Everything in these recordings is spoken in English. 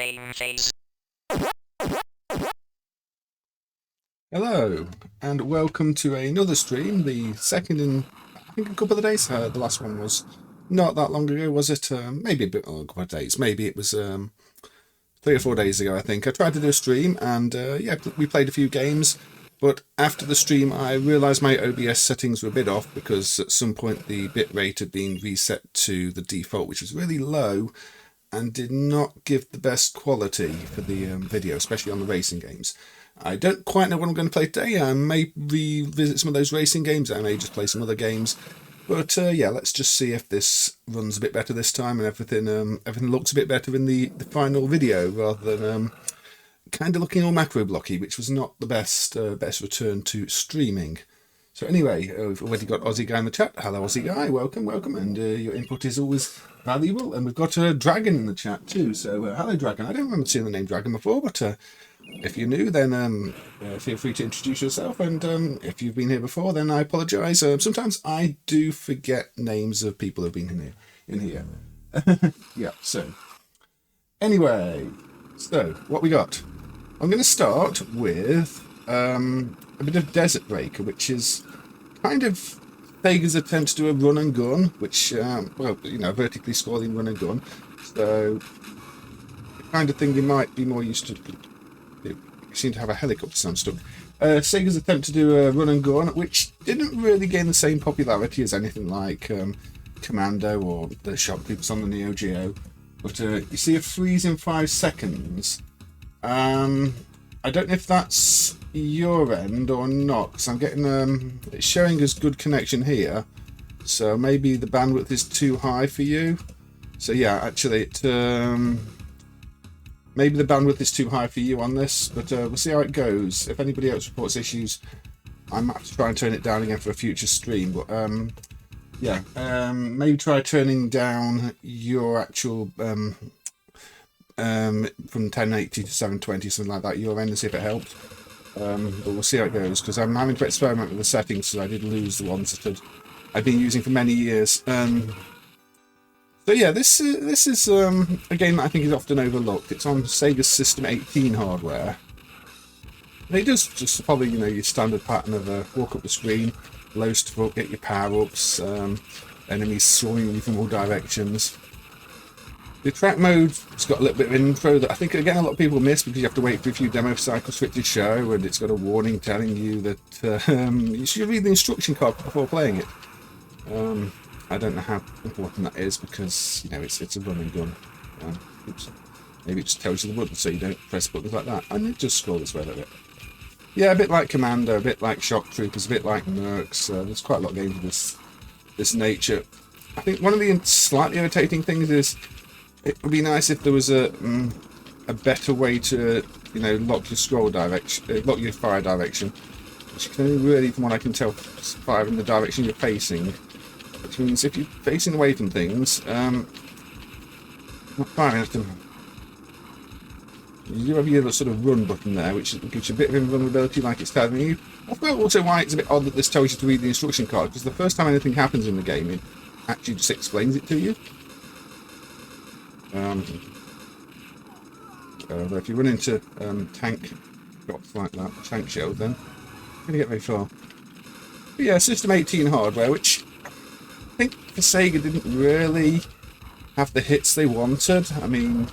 MAME phase. Hello, and welcome to another stream, the second in, I think, a couple of days. The last one was not that long ago, was it? Maybe a bit more, a couple of days. Maybe it was 3 or 4 days ago, I think. I tried to do a stream, and yeah, we played a few games, but after the stream I realised my OBS settings were a bit off, because at some point the bitrate had been reset to the default, which was really low, and did not give the best quality for the video, especially on the racing games. I don't quite know what I'm going to play today. I may revisit some of those racing games. I may just play some other games. But yeah, let's just see if this runs a bit better this time, and everything looks a bit better in the final video, rather than kind of looking all macro blocky, which was not the best return to streaming. So anyway, we've already got Aussie Guy in the chat. Hello, Aussie Guy. Welcome, welcome. And your input is always valuable. And we've got Dragon in the chat too. So hello, Dragon. I don't remember seeing the name Dragon before, but if you're new, then feel free to introduce yourself. And if you've been here before, then I apologise. Sometimes I do forget names of people who've been in here. Yeah, so anyway, so what we got? I'm going to start with a bit of Desert Breaker, which is kind of Sega's attempt to do a run and gun, which, well, you know, vertically scrolling run and gun. So the kind of thing you might be more used to. You seem to have a helicopter sound stuck. Sega's attempt to do a run and gun, which didn't really gain the same popularity as anything like Commando or the Shock Troops on the Neo Geo. But you see a freeze in 5 seconds. I don't know if that's your end or not, because I'm getting it's showing us good connection here, so maybe the bandwidth is too high for you. So yeah, actually it maybe the bandwidth is too high for you on this, but we'll see how it goes. If anybody else reports issues, I might have to try and turn it down again for a future stream. But yeah, maybe try turning down your actual from 1080 to 720, something like that, your end, and see if it helps. But we'll see how it goes, because I'm having to experiment with the settings, so I did lose the ones that I've been using for many years. So yeah, this is a game that I think is often overlooked. It's on Sega's System 18 hardware. And it does just follow, you know, your standard pattern of walk up the screen, low stuff up, get your power-ups, enemies swarming you from all directions. The track mode's got a little bit of info that I think, again, a lot of people miss, because you have to wait for a few demo cycles for it to show, and it's got a warning telling you that you should read the instruction card before playing it. I don't know how important that is, because, you know, it's a run and gun. Oops. Maybe it just tells you the button so you don't press buttons like that, and it just scroll this way a little bit. Yeah, a bit like Commando, a bit like Shock Troopers, a bit like Mercs. There's quite a lot of games of this nature. I think one of the slightly irritating things is, it would be nice if there was a better way to, you know, lock your scroll direction, lock your fire direction, which can only really, from what I can tell, fire in the direction you're facing. Which means if you're facing away from things, not firing at them. You do have your sort of run button there, which gives you a bit of invulnerability, like it's telling you. I thought also why it's a bit odd that this tells you to read the instruction card, because the first time anything happens in the game, it actually just explains it to you. If you run into tank drops like that, tank shells, then you're going to get very far. But yeah, System 18 hardware, which I think for Sega didn't really have the hits they wanted. I mean,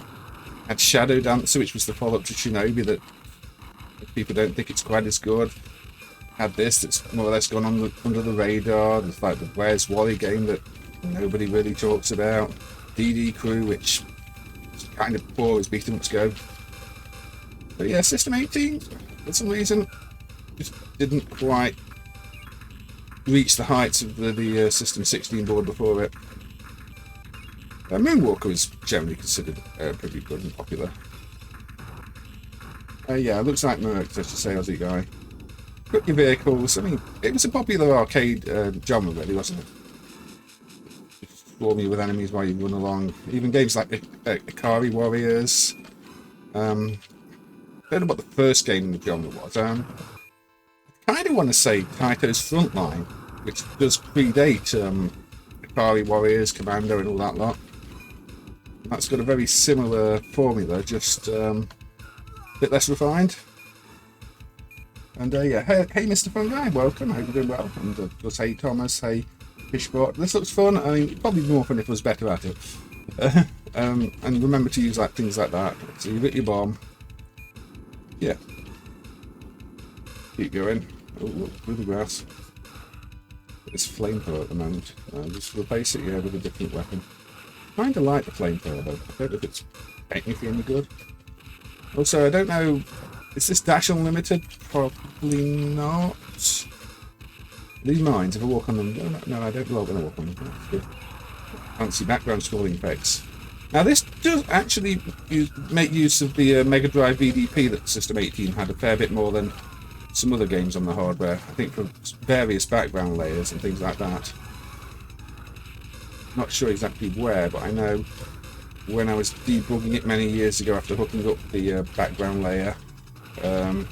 had Shadow Dancer, which was the follow-up to Shinobi, that people don't think it's quite as good. Had this that's more or less gone under the radar. There's like the Where's Wally game that nobody really talks about. DD Crew, which is kind of poor as beat 'em ups go. But yeah, System 18, for some reason, just didn't quite reach the heights of the System 16 board before it. Moonwalker is generally considered pretty good and popular. Yeah, it looks like Mercs, I should say, Aussie Guy. Got your vehicles. I mean, it was a popular arcade genre, really, wasn't it? Swarm you with enemies while you run along. Even games like Ikari Warriors. I don't know what the first game in the genre was. I kind of want to say Taito's Frontline, which does predate Ikari Warriors, Commando, and all that lot. That's got a very similar formula, just a bit less refined. And yeah, hey Mr. Fun Guy, welcome. I hope you're doing well. And of course, hey Thomas, hey Fishbot. This looks fun. I mean, it'd probably be more fun if I was better at it. And remember to use like things like that. So you hit your bomb. Yeah. Keep going. Oh, look, through the grass. It's flamethrower at the moment. Just replace it, yeah, with a different weapon. I kind of like the flamethrower though. I don't know if it's technically any good. Also, I don't know. Is this dash unlimited? Probably not. These mines, if I walk on them... No, I don't want to walk on them. That's good. Fancy background scrolling effects. Now this does actually make use of the Mega Drive VDP that System 18 had a fair bit more than some other games on the hardware. I think for various background layers and things like that. Not sure exactly where, but I know when I was debugging it many years ago after hooking up the background layer, I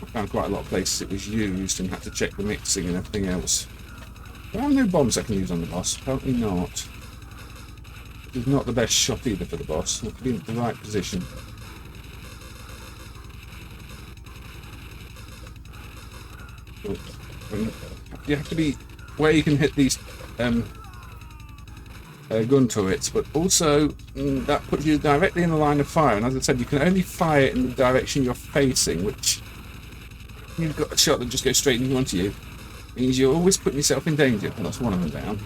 found quite a lot of places it was used and had to check the mixing and everything else. There are no bombs I can use on the boss. Apparently not. It's not the best shot either for the boss. It have to be in the right position. You have to be where you can hit these gun turrets, but also that puts you directly in the line of fire. And as I said, you can only fire in the direction you're facing, which you've got a shot that just goes straight in front of you. Means you're always putting yourself in danger. Well, that's one of them down.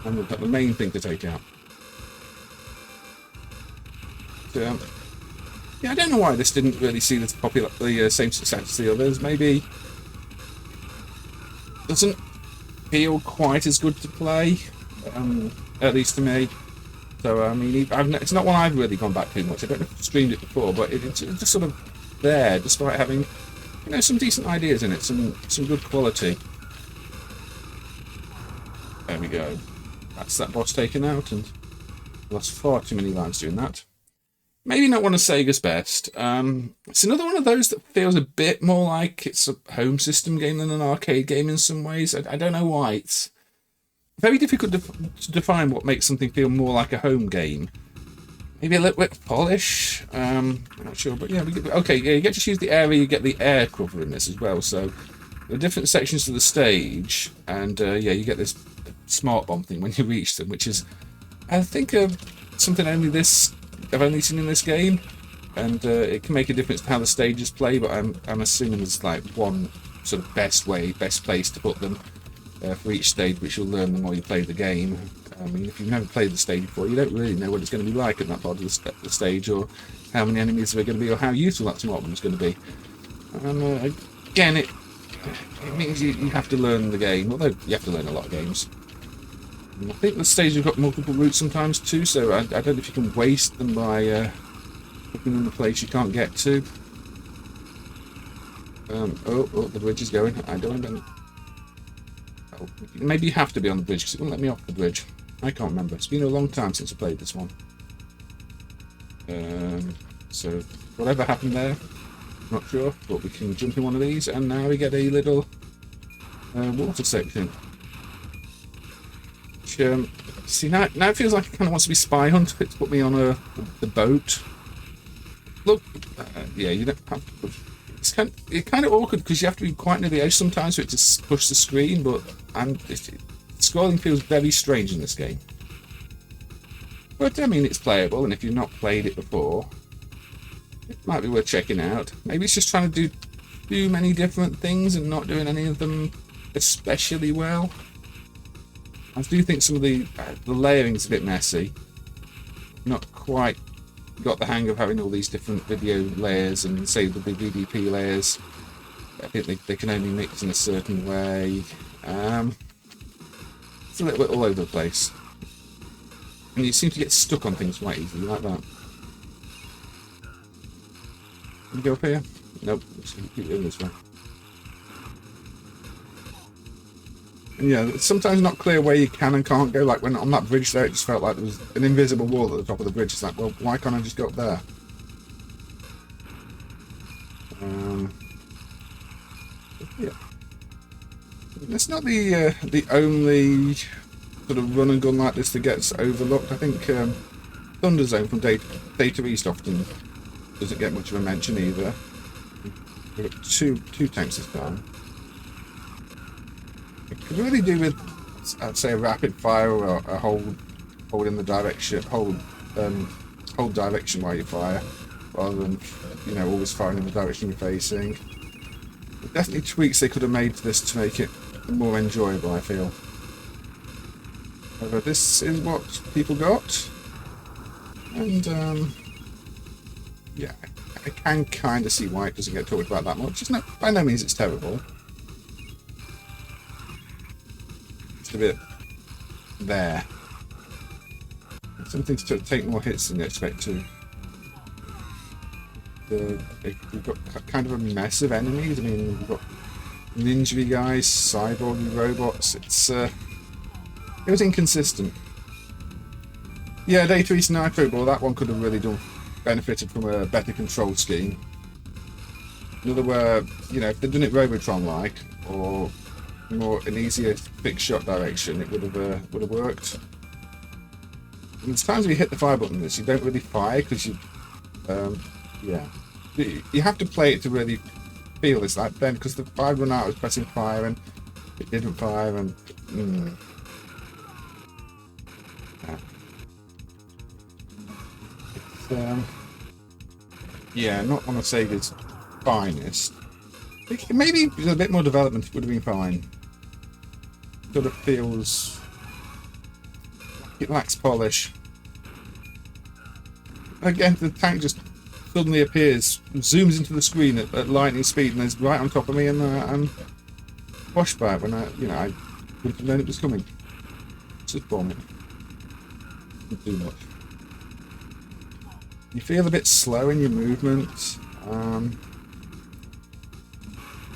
And we've got the main thing to take out. So, yeah, I don't know why this didn't really see the same success as the others. Maybe doesn't feel quite as good to play, at least to me. So I mean, it's not one I've really gone back to much. I don't know if I've streamed it before, but it's just sort of there, despite having, you know, some decent ideas in it, some good quality. There we go. That's that boss taken out, and lost far too many lives doing that. Maybe not one of Sega's best. It's another one of those that feels a bit more like it's a home system game than an arcade game in some ways. I don't know why. It's very difficult to define what makes something feel more like a home game. Maybe a little bit of polish. I'm not sure, but yeah. Okay, yeah, you get to choose the area. You get the air cover in this as well. So there are different sections of the stage, and yeah, you get this smart bomb thing when you reach them, which is, I think, something I've only seen in this game, and it can make a difference to how the stages play. But I'm assuming there's like one sort of best place to put them for each stage, which you'll learn the more you play the game. I mean, if you've never played the stage before, you don't really know what it's going to be like at that part of the stage, or how many enemies there are going to be, or how useful that smart bomb is going to be. And again, it means you have to learn the game, although you have to learn a lot of games. I think the stage have got multiple routes sometimes too, so I don't know if you can waste them by putting them in a place you can't get to. Oh, the bridge is going. I don't know. Oh, maybe you have to be on the bridge because it won't let me off the bridge. I can't remember. It's been a long time since I played this one. So whatever happened there, not sure, but we can jump in one of these, and now we get a little water section. See, now it feels like it kind of wants to be spy hunter. It's put me on the boat. Look, yeah, you don't have to push. It's kind of awkward because you have to be quite near the edge sometimes for it to push the screen. But scrolling feels very strange in this game. But I mean, it's playable, and if you've not played it before, it might be worth checking out. Maybe it's just trying to do too many different things and not doing any of them especially well. I do think some of the layering's a bit messy. Not quite got the hang of having all these different video layers and say the VDP layers. I think they can only mix in a certain way. It's a little bit all over the place. And you seem to get stuck on things quite easily, like that. Can you go up here? Nope, just keep going this way. Yeah, it's sometimes not clear where you can and can't go. Like when on that bridge there, it just felt like there was an invisible wall at the top of the bridge. It's like, well, why can't I just go up there? Yeah, it's not the only sort of run and gun like this that gets overlooked. I think Thunder Zone from Data East often doesn't get much of a mention either. We've got two tanks this time. It could really do with, I'd say, a rapid fire or a hold in the direction, hold direction while you fire, rather than, you know, always firing in the direction you're facing. But definitely tweaks they could have made to this to make it more enjoyable, I feel. However, this is what people got, and yeah, I can kind of see why it doesn't get talked about that much. It's not, by no means it's terrible. Just a bit there. Something to take more hits than you expect to. We've got kind of a mess of enemies. I mean, we've got ninja guys, cyborg robots. It was inconsistent. Yeah, Data East Nitro Ball, that one could have really benefited from a better control scheme. Another where, you know, if they'd done it Robotron-like, or more an easier fixed shot direction, it would have worked. And there's times when you hit the fire button on this, you don't really fire because yeah, you have to play it to really feel this. Like then, because the fire run out, I was pressing fire and it didn't fire, and yeah, not one of Sega's finest. Maybe with a bit more development it would have been fine. Sort of feels it lacks polish. Again, the tank just suddenly appears, zooms into the screen at lightning speed, and is right on top of me, and I'm washed by it when I wouldn't have known it was coming. Just bomb it. Not too much. You feel a bit slow in your movement.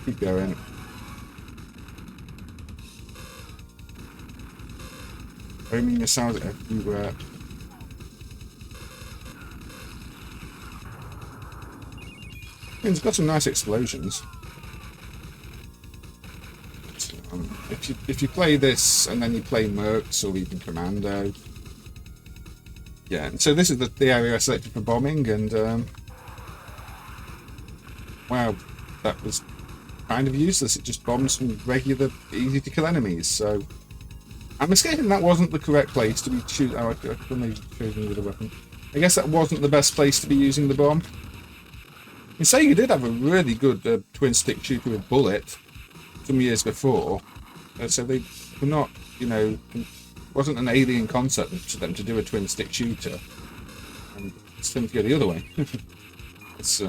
Keep going. Homing missiles everywhere. It's got some nice explosions. If you play this and then you play Mercs or even Commando, yeah. So this is the area I selected for bombing, and wow, that was kind of useless. It just bombs some regular, easy to kill enemies. So I'm escaping. That wasn't the correct place to be shooting. Oh, I could have maybe chosen with a weapon. I guess that wasn't the best place to be using the bomb. And Sega did have a really good twin stick shooter with Bullet some years before, so they were not, you know, wasn't an alien concept to them to do a twin stick shooter, and it's them to go the other way. It's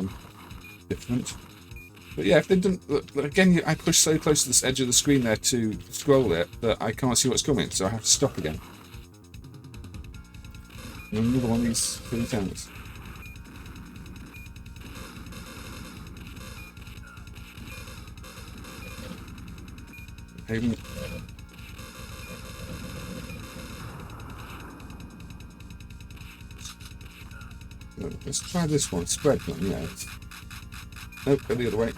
different. But yeah, if they didn't, again, I pushed so close to this edge of the screen there to scroll it that I can't see what's coming, so I have to stop again. And another one of these silly tanks. Maybe. Let's try this one. Spread one, yeah. Nope, go the other way.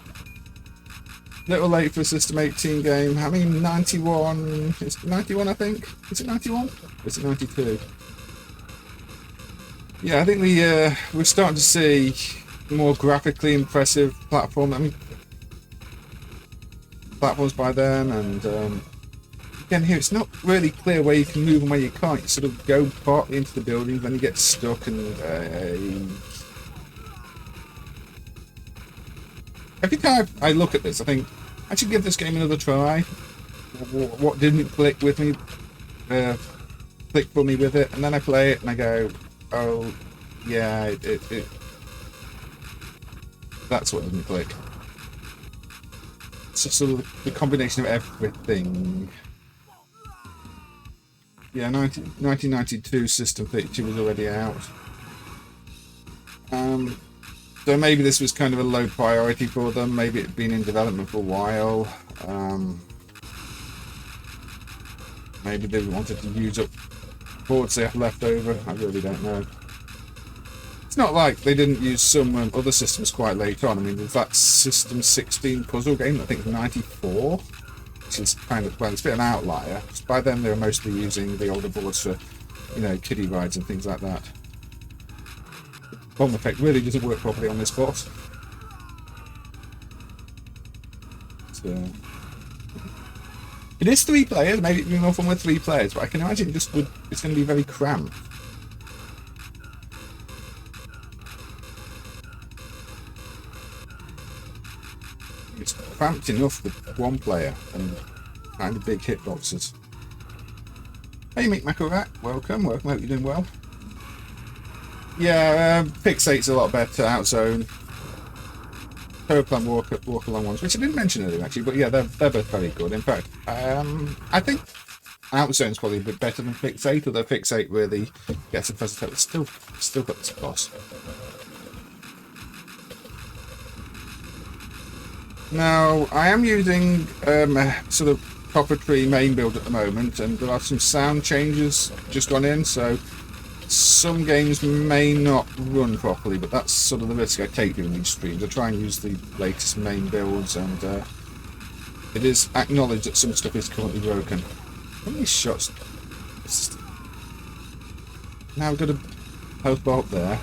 Little late for a System 18 game. I mean, 91. It's 91, I think. Is it 91? Or is it 92? Yeah, I think we're starting to see more graphically impressive platform. I mean, platforms by then, and again here it's not really clear where you can move and where you can't. You sort of go partly into the building, then you get stuck, and every time I look at this I think I should give this game another try. What didn't click with me, click for me with it, and then I play it and I go, oh yeah, it that's what didn't click. It's just sort of the combination of everything. Yeah, 1992 System 32 was already out. So maybe this was kind of a low priority for them. Maybe it had been in development for a while. Maybe they wanted to use up boards they have left over. I really don't know. It's not like they didn't use some other systems quite late on. I mean, there's that System 16 puzzle game, I think 94. which is kind of, well, it's a bit of an outlier. By then they were mostly using the older boards for, you know, kiddie rides and things like that. Bomb effect really doesn't work properly on this boss. So, it is 3 players, maybe it'd be more fun with 3 players, but I can imagine it's going to be very cramped. It's cramped enough with 1 player and kind of big hitboxes. Hey Mick Macarat, welcome, hope you're doing well. Yeah, Fixate's a lot better, Outzone. Plan walk along ones, which I didn't mention earlier actually, but yeah, they're both very good. In fact, I think Outzone's probably a bit better than Fixate, although Fixate really gets a present. It's still got this boss. Now, I am using sort of proprietary main build at the moment, and there are some sound changes just gone in, so some games may not run properly, but that's sort of the risk I take doing these streams. I try and use the latest main builds, and it is acknowledged that some stuff is currently broken. How many shots? Now we've got a health bar up there.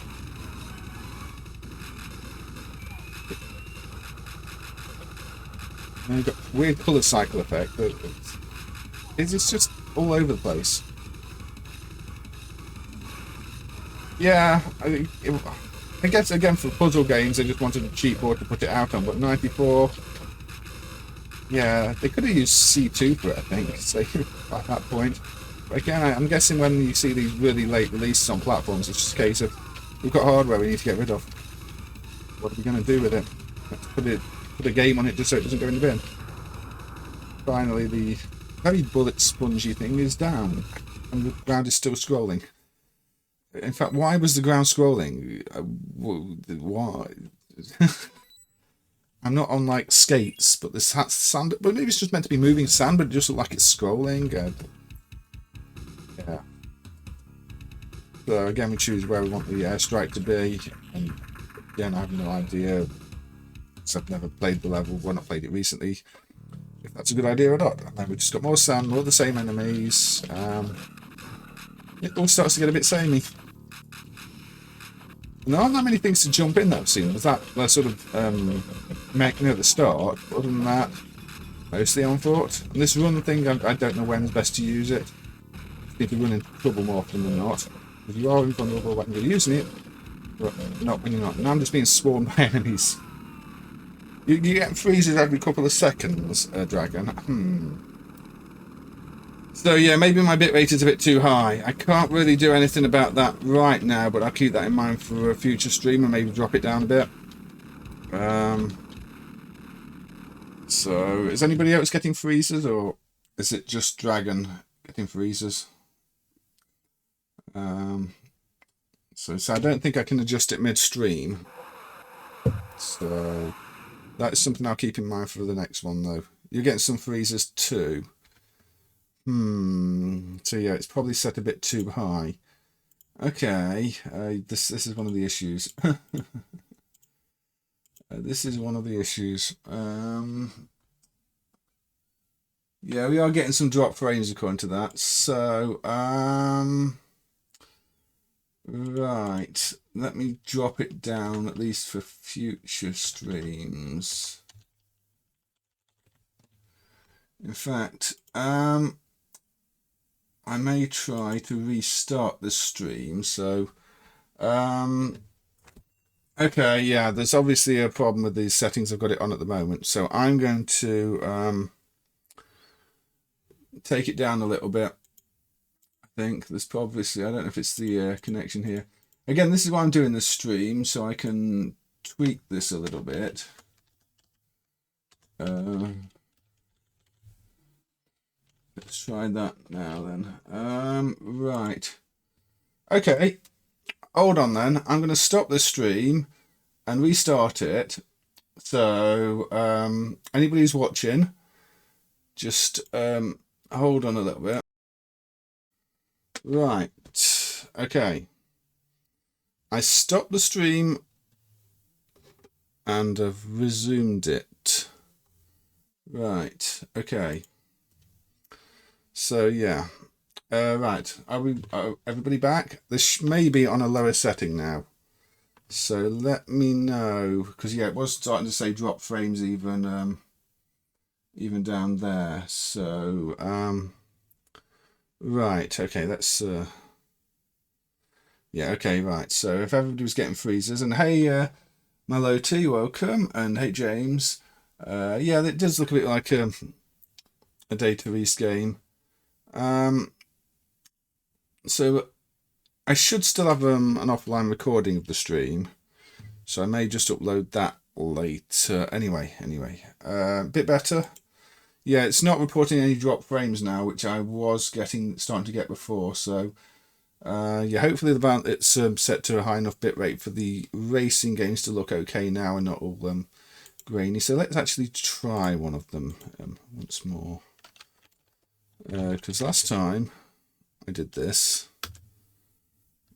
And you've got weird colour cycle effect, but it's just all over the place. Yeah, I guess again for puzzle games they just wanted a cheap board to put it out on, but 94, yeah, they could have used C2 for it, I think, so at that point. But again, I'm guessing when you see these really late releases on platforms, it's just a case of, we've got hardware we need to get rid of. What are we going to do with it? Let's put a game on it just so it doesn't go in the bin. Finally, the very bullet spongy thing is down, and the ground is still scrolling. In fact, why was the ground scrolling? Why? I'm not on like skates, but this sand. But maybe it's just meant to be moving sand, but it just looks like it's scrolling. Yeah. So again, we choose where we want the airstrike to be, and again, I have no idea. Because I've never played the level. Well, not played it recently. If that's a good idea or not. And then we just got more sand, more of the same enemies. It all starts to get a bit samey. There aren't that many things to jump in that I've seen. There's that sort of mech near the start. But other than that, mostly on foot. And this run thing, I don't know when's best to use it. You need to run into trouble more often than not. If you are invulnerable when you're using it, but not when you're not. And I'm just being swarmed by enemies. You get freezes every couple of seconds, Dragon. So yeah, maybe my bitrate is a bit too high. I can't really do anything about that right now, but I'll keep that in mind for a future stream and maybe drop it down a bit. So, is anybody else getting freezes, or is it just Dragon getting freezes? So I don't think I can adjust it mid-stream. So that is something I'll keep in mind for the next one, though. You're getting some freezes too. So yeah, it's probably set a bit too high. Okay, this is one of the issues. This is one of the issues. Yeah, we are getting some drop frames according to that. So, right, let me drop it down at least for future streams. In fact, I may try to restart the stream. So, okay, yeah, there's obviously a problem with these settings I've got it on at the moment. So I'm going to take it down a little bit. I think there's probably, I don't know if it's the connection here. Again, this is why I'm doing the stream, so I can tweak this a little bit. Let's try that now then. Right. Okay. Hold on then. I'm going to stop the stream and restart it. So, anybody who's watching, just hold on a little bit. Right. Okay. I stopped the stream and I've resumed it. Right. Okay. So yeah. Right. Are we? Everybody back? This may be on a lower setting now. So let me know, because yeah, it was starting to say drop frames even down there. So right. Okay. Let's. Yeah. Okay. Right. So if everybody was getting freezes, and hey, Maloti, welcome, and hey James. Yeah, it does look a bit like a Data East game. So I should still have an offline recording of the stream, so I may just upload that later. Anyway, a bit better. Yeah, it's not reporting any drop frames now, which I was starting to get before. So yeah, hopefully it's set to a high enough bitrate for the racing games to look okay now and not all grainy. So let's actually try one of them once more, because last time I did this,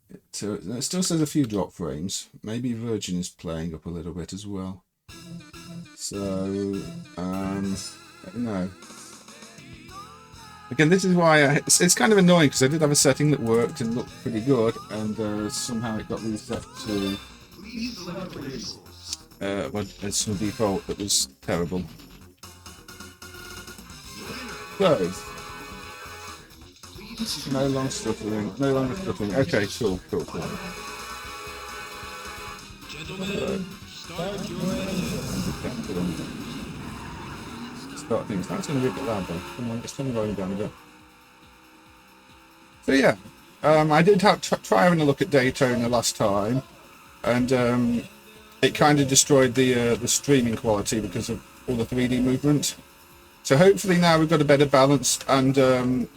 it still says a few drop frames. Maybe Virgin is playing up a little bit as well. So I don't know. Again, this is why it's kind of annoying, because I did have a setting that worked and looked pretty good, and somehow it got reset to some default that was terrible. So no longer stuttering. Okay, cool. Start things. That's going to be a bit loud though. Come on, let's turn the volume down a bit. So yeah, I did try having a look at Daytona last time, and it kind of destroyed the streaming quality because of all the 3D movement. So hopefully now we've got a better balance, and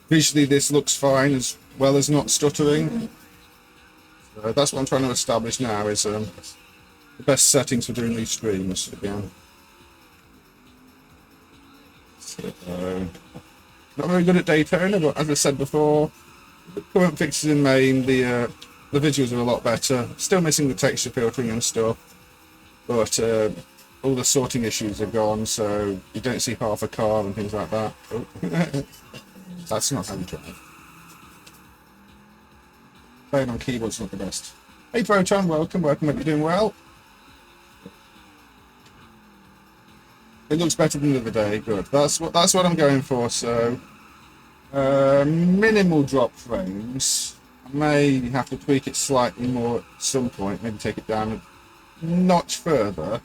visually this looks fine as well as not stuttering. That's what I'm trying to establish now, is the best settings for doing these streams again. So, not very good at Daytona, but as I said before, the current fixes in MAME, the visuals are a lot better. Still missing the texture filtering and stuff, but all the sorting issues are gone, so you don't see half a car and things like that. Oh. That's not how you drive. Playing on keyboard's not the best. Hey Proton, welcome, hope you're doing well. It looks better than the other day, good. That's what I'm going for, so minimal drop frames. I may have to tweak it slightly more at some point, maybe take it down a notch further.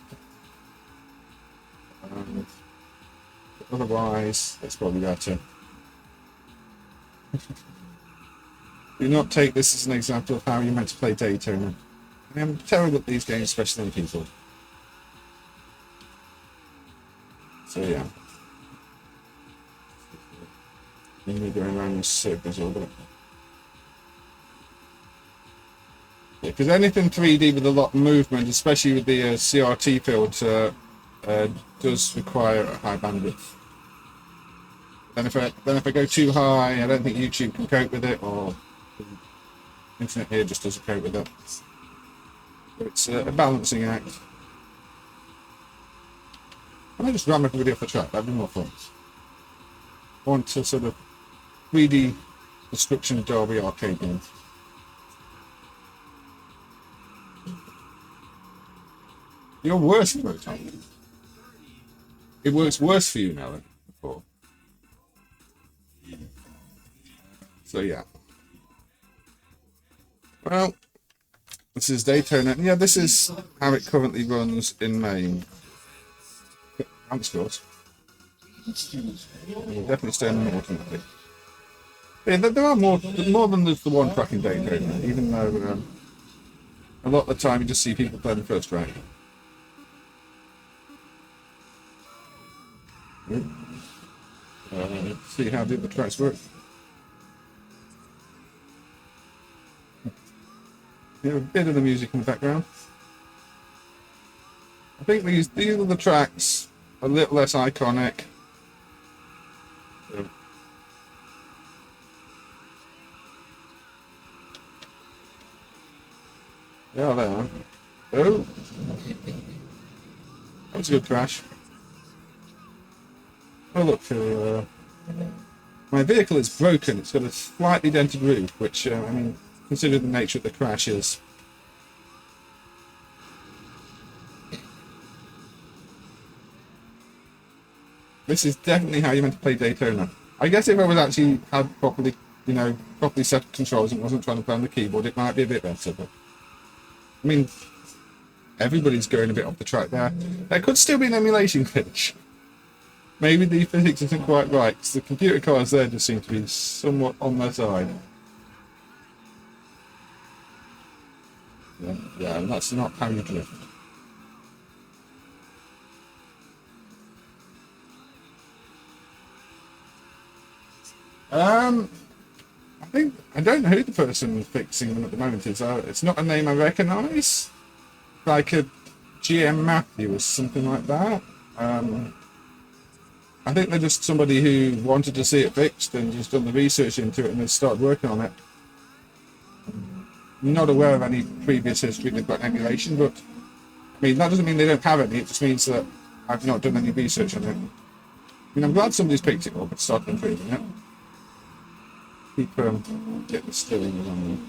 Otherwise, it's probably better. Do not take this as an example of how you're meant to play Daytona. I am terrible at these games, especially on keyboard. So yeah. We're going around in circles all bit. Yeah, because anything 3D with a lot of movement, especially with the CRT filter, does require a high bandwidth. Then if I go too high, I don't think YouTube can cope with it, or the internet here just doesn't cope with it. It's a balancing act. I just ram everybody off the track. That'd be more fun. I want to sort of 3D destruction Derby arcade game. You're worse for it, aren't you? It works worse for you now than before. So yeah. Well, this is Daytona. Yeah, this is how it currently runs in MAME. Thanks, George. We'll definitely stay on the automatic. Yeah, there are more than the one track in Daytona, even though a lot of the time you just see people play the first track. Let's see how the other tracks work. A bit of the music in the background. I think these are the tracks a little less iconic. Yeah, they are. Oh, that was a good crash. Oh look, My vehicle is broken. It's got a slightly dented roof, which, I mean, considering the nature of the crash is... This is definitely how you meant to play Daytona. I guess if I was actually had properly, you know, properly set controls and wasn't trying to play on the keyboard, it might be a bit better. But I mean, everybody's going a bit off the track there. There could still be an emulation glitch. Maybe the physics isn't quite right, because the computer cards there just seem to be somewhat on their side. Yeah, that's not how you drift. I don't know who the person fixing them at the moment is. It's not a name I recognise. Like a GM Matthew or something like that. I think they're just somebody who wanted to see it fixed and just done the research into it and then started working on it. I'm not aware of any previous history they've got emulation, but I mean that doesn't mean they don't have any. It just means that I've not done any research on it. I mean, I'm glad somebody's picked it up and started improving it. Keep get the steering along.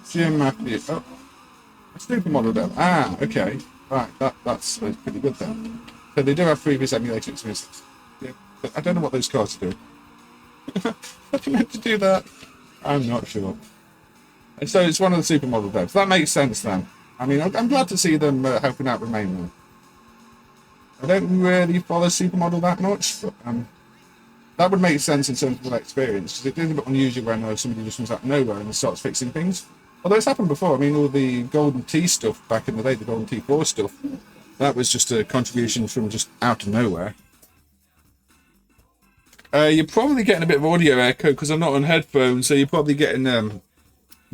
GM Matthew. Oh, a supermodel then. Ah, okay. Right, that's pretty good then. So they do have previous emulation experiences. Yeah, but I don't know what those cards are doing. Are they meant to do that? I'm not sure. And so it's one of the supermodel devs. That makes sense then. I mean, I'm glad to see them helping out with MAME. I don't really follow supermodel that much, but that would make sense in terms of the experience, because it is a bit unusual when somebody just comes out of nowhere and starts fixing things. Although it's happened before. I mean, all the Golden T stuff back in the day, the Golden T4 stuff, that was just a contribution from just out of nowhere. You're probably getting a bit of audio echo because I'm not on headphones, so you're probably getting the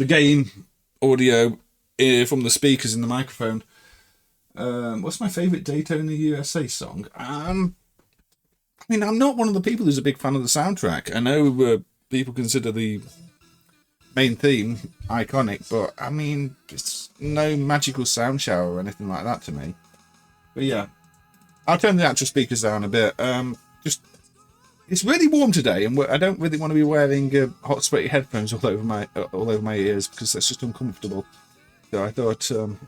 game audio from the speakers in the microphone. What's my favourite Daytona USA song? I mean, I'm not one of the people who's a big fan of the soundtrack. I know people consider the main theme iconic, but I mean, it's no magical sound shower or anything like that to me. But yeah, I'll turn the actual speakers down a bit. It's really warm today, and I don't really want to be wearing hot, sweaty headphones all over my ears because that's just uncomfortable. So I thought it'd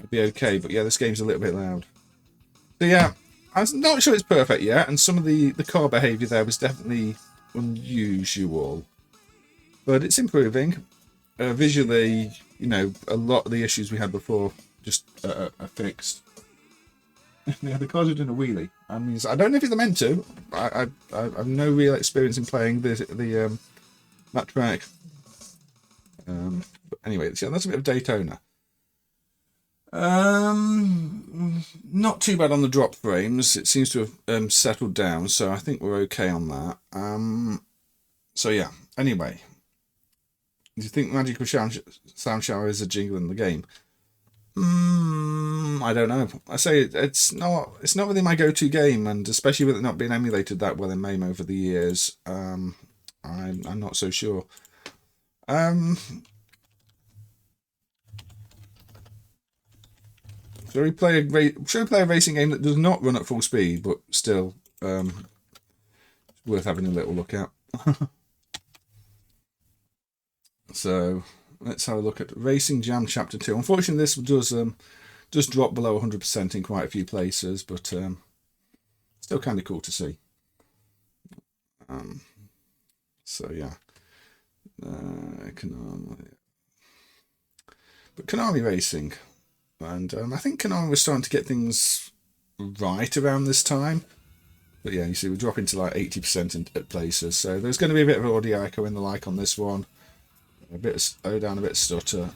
be okay, but yeah, this game's a little bit loud. So yeah, I'm not sure it's perfect yet, and some of the car behaviour there was definitely unusual, but it's improving. Visually, you know, a lot of the issues we had before just are fixed. Yeah, the cars are doing a wheelie. I mean, I don't know if they're meant to. I have no real experience in playing that track. But anyway, so that's a bit of Daytona. Not too bad on the drop frames. It seems to have settled down, so I think we're okay on that. So yeah. Anyway, do you think Magical Sound Shower is a jingle in the game? I don't know. I say it's not really my go-to game, and especially with it not being emulated that well in MAME over the years, I'm not so sure. Shall we play a racing game that does not run at full speed, but still worth having a little look at? So let's have a look at Racing Jam Chapter 2. Unfortunately, this does drop below 100% in quite a few places, but still kind of cool to see. So yeah, Konami Racing, and I think Konami was starting to get things right around this time. But yeah, you see, we're dropping to like 80% at places, so there's going to be a bit of audio echo in the like on this one. A bit of slow down, a bit of stutter.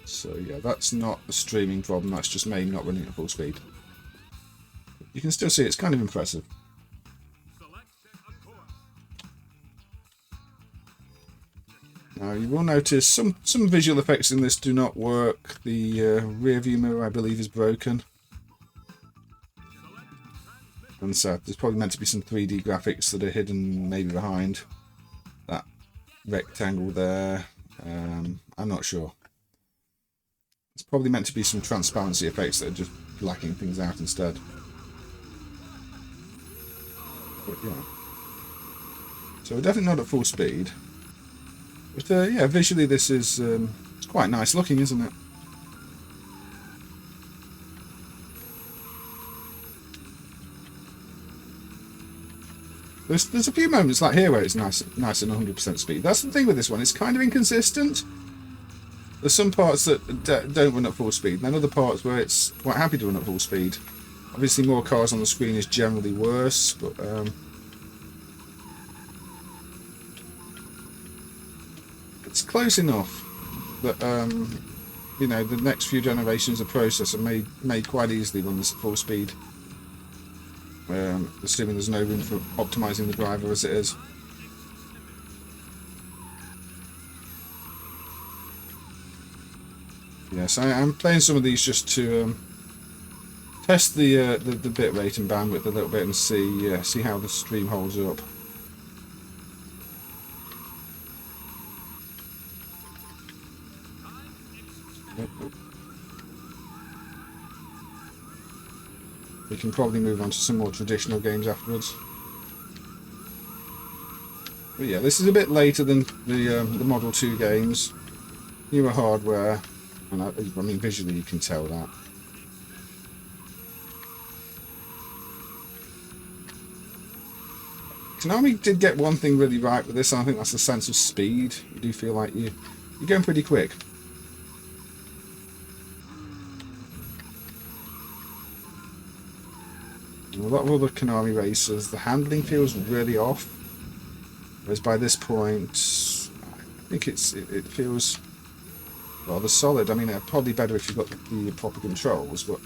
So yeah, that's not a streaming problem, that's just MAME not running at full speed. You can still see it's kind of impressive. Now you will notice some visual effects in this do not work. The rear view mirror, I believe, is broken. And so there's probably meant to be some 3D graphics that are hidden maybe behind that rectangle there. I'm not sure. It's probably meant to be some transparency effects that are just blacking things out instead. But yeah. So we're definitely not at full speed. But yeah, visually this is it's quite nice looking, isn't it? There's a few moments like here where it's nice and 100% speed. That's the thing with this one. It's kind of inconsistent. There's some parts that don't run at full speed, and then other parts where it's quite happy to run at full speed. Obviously, more cars on the screen is generally worse, but it's close enough that you know, the next few generations of processor may quite easily run this at full speed. Assuming there's no room for optimizing the driver as it is. Yes, I'm playing some of these just to test the bit rate and bandwidth a little bit and see how the stream holds up. We can probably move on to some more traditional games afterwards. But yeah, this is a bit later than the Model 2 games. Newer hardware, and I mean visually you can tell that. Konami did get one thing really right with this, and I think that's the sense of speed. You do feel like you're going pretty quick. A lot of other Konami races, the handling feels really off. Whereas by this point, I think it feels rather solid. I mean, probably better if you've got the proper controls, but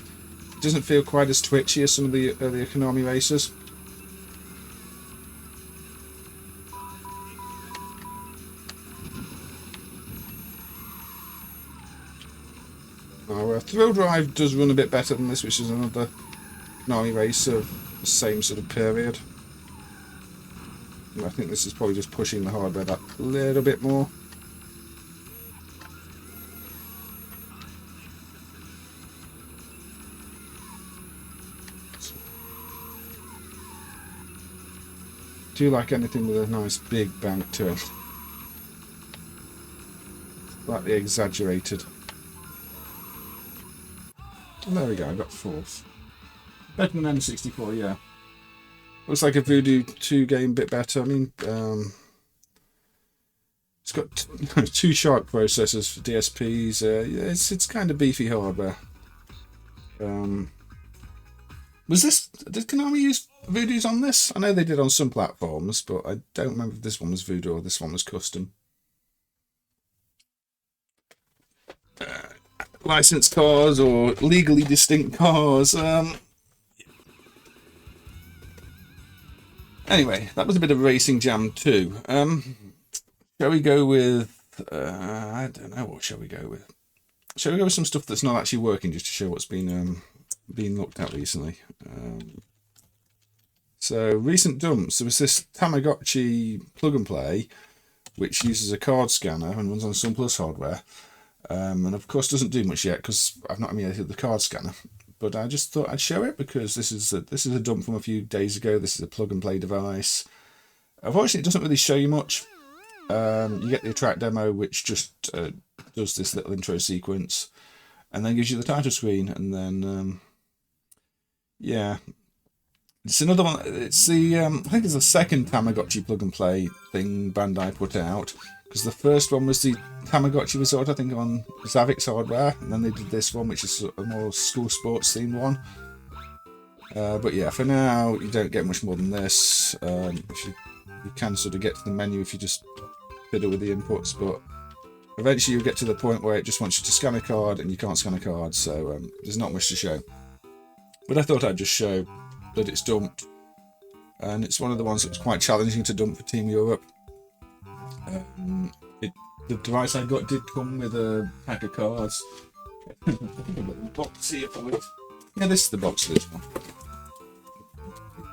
it doesn't feel quite as twitchy as some of the earlier Konami races. Our Thrill Drive does run a bit better than this, which is another Konami race of the same sort of period. And I think this is probably just pushing the hardware that little bit more. Do you like anything with a nice big bank to it? Slightly exaggerated. And there we go, I got fourth. Better than N64, yeah. Looks like a Voodoo 2 game, a bit better. I mean, it's got two Shark processors for DSPs. Yeah, it's kind of beefy hardware. Did Konami use Voodoos on this? I know they did on some platforms, but I don't remember if this one was Voodoo or this one was custom. Licensed cars or legally distinct cars. Anyway, that was a bit of racing jam too. Shall we go with... I don't know, what shall we go with? Shall we go with some stuff that's not actually working, just to show what's been looked at recently? So, recent dumps. There was this Tamagotchi plug and play, which uses a card scanner and runs on Sun Plus hardware. And of course doesn't do much yet because I've not emulated the card scanner. But I just thought I'd show it because this is a dump from a few days ago. This is a plug and play device. Unfortunately, it doesn't really show you much. You get the track demo, which just does this little intro sequence, and then gives you the title screen. And then, yeah, it's another one. It's the I think it's the second Tamagotchi plug and play thing Bandai put out. Because the first one was the Tamagotchi Resort, I think, on Zavix hardware, and then they did this one, which is a more school sports themed one. But yeah, for now, you don't get much more than this. You can sort of get to the menu if you just fiddle with the inputs, but eventually you'll get to the point where it just wants you to scan a card, and you can't scan a card, so there's not much to show. But I thought I'd just show that it's dumped, and it's one of the ones that was quite challenging to dump for Team Europe. The device I got did come with a pack of cards. Box here for it. Yeah, this is the box for this one.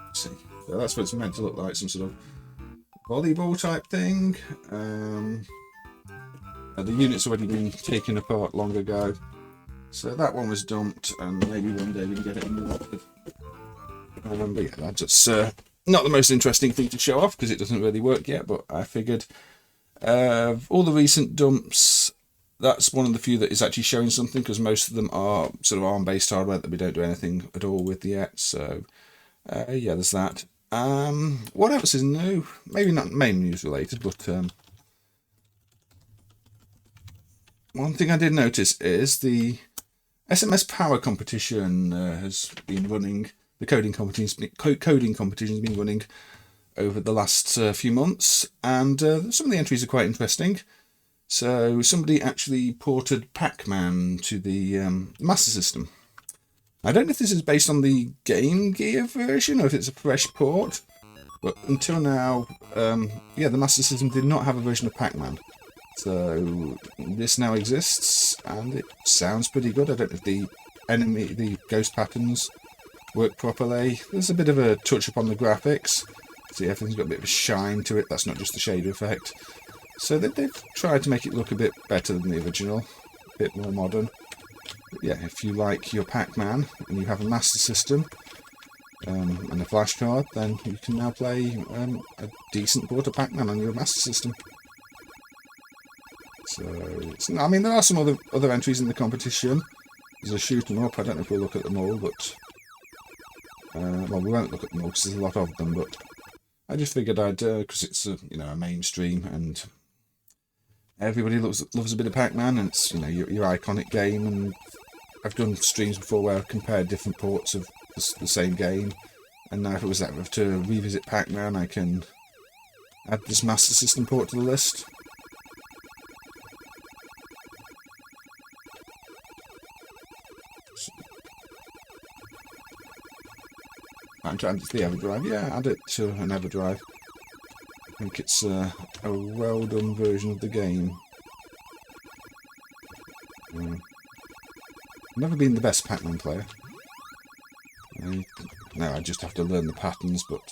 Let's see, so that's what it's meant to look like, some sort of volleyball type thing. The unit's already been taken apart long ago. So that one was dumped, and maybe one day we can get it unlocked. But yeah, that's just not the most interesting thing to show off because it doesn't really work yet, but I figured all the recent dumps, that's one of the few that is actually showing something, because most of them are sort of ARM-based hardware that we don't do anything at all with yet. So yeah, there's that. What else is new? Maybe not MAME news related, but one thing I did notice is the SMS Power competition has been running. The coding competition has been running over the last few months, and some of the entries are quite interesting. So somebody actually ported Pac-Man to the Master System. I don't know if this is based on the Game Gear version or if it's a fresh port, but until now, yeah, the Master System did not have a version of Pac-Man. So this now exists, and it sounds pretty good. I don't know if the ghost patterns work properly. There's a bit of a touch up on the graphics. See, everything's got a bit of a shine to it. That's not just the shader effect. So they've tried to make it look a bit better than the original, a bit more modern. But yeah, if you like your Pac-Man and you have a Master System and a flash card, then you can now play a decent port of Pac-Man on your Master System. So, I mean, there are some other entries in the competition. There's a shoot 'em up. I don't know if we'll look at them all, but well, we won't look at them all because there's a lot of them. But I just figured I'd, because it's a mainstream and everybody loves a bit of Pac-Man, and it's your iconic game. And I've done streams before where I've compared different ports of the same game, and now if it was ever to revisit Pac-Man, I can add this Master System port to the list. I'm trying to the EverDrive. Yeah, add it to an EverDrive. I think it's a well done version of the game. I've never been the best Pac-Man player. No, I just have to learn the patterns, but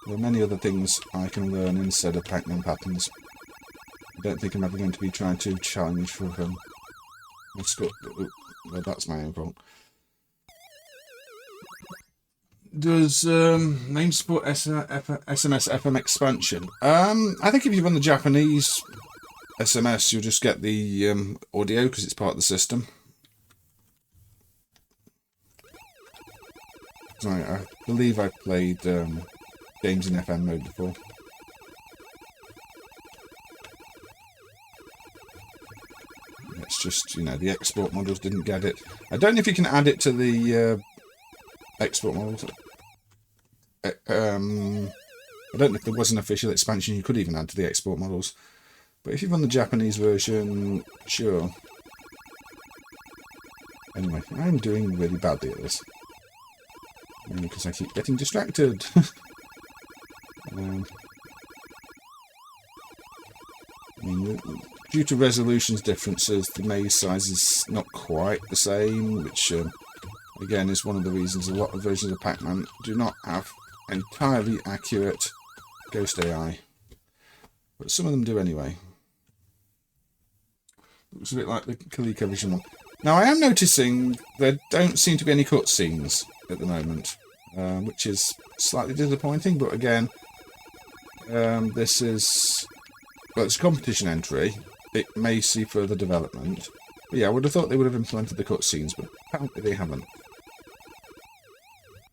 there are many other things I can learn instead of Pac-Man patterns. I don't think I'm ever going to be trying to challenge for them. Well, that's my own fault. Does MAME support SMS FM expansion? I think if you run the Japanese SMS, you'll just get the audio because it's part of the system. I believe I've played games in FM mode before. It's just, the export models didn't get it. I don't know if you can add it to the export models. I don't know if there was an official expansion you could even add to the export models. But if you run the Japanese version, sure. Anyway, I'm doing really badly at this. Only because I keep getting distracted. Due to resolutions differences, the maze size is not quite the same, which again is one of the reasons a lot of versions of Pac-Man do not have entirely accurate ghost AI. But some of them do anyway. Looks a bit like the ColecoVision one. Now I am noticing there don't seem to be any cutscenes at the moment, which is slightly disappointing, but again, this is... well, it's a competition entry. It may see further development. But yeah, I would have thought they would have implemented the cutscenes, but apparently they haven't.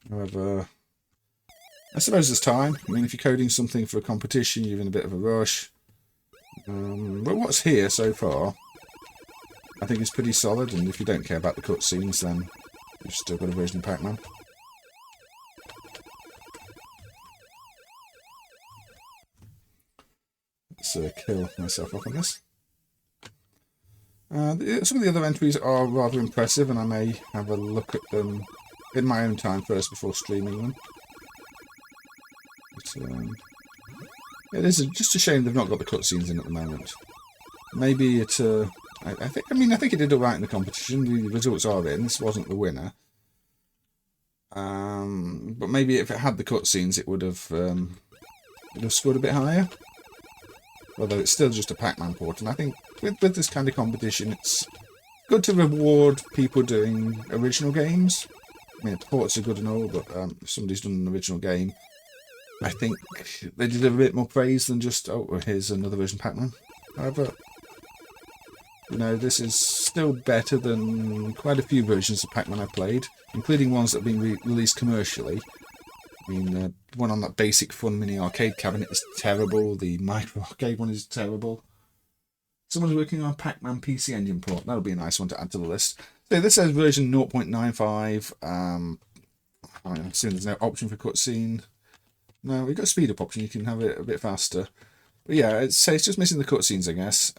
However, I suppose there's time. I mean, if you're coding something for a competition, you're in a bit of a rush. But what's here so far, I think is pretty solid, and if you don't care about the cutscenes, then you've still got a version of Pac-Man. Let's kill myself off on this. Some of the other entries are rather impressive, and I may have a look at them in my own time first before streaming them. But, it is just a shame they've not got the cutscenes in at the moment. Maybe it... I think it did alright in the competition. The results are in. This wasn't the winner. But maybe if it had the cutscenes, it would have scored a bit higher. although it's still just a Pac-Man port. And I think with this kind of competition, it's good to reward people doing original games. I mean, ports are good and all, but if somebody's done an original game, I think they deserve a bit more praise than just, oh, well, here's another version of Pac-Man. However, you know, this is still better than quite a few versions of Pac-Man I've played, including ones that have been released commercially. I mean, one on that basic fun mini arcade cabinet is terrible. The micro arcade one is terrible. Someone's working on a Pac-Man PC Engine port. That'll be a nice one to add to the list. So this says version 0.95. I assume there's no option for cutscene. No, we've got a speed up option. You can have it a bit faster. But yeah, it's just missing the cutscenes, I guess.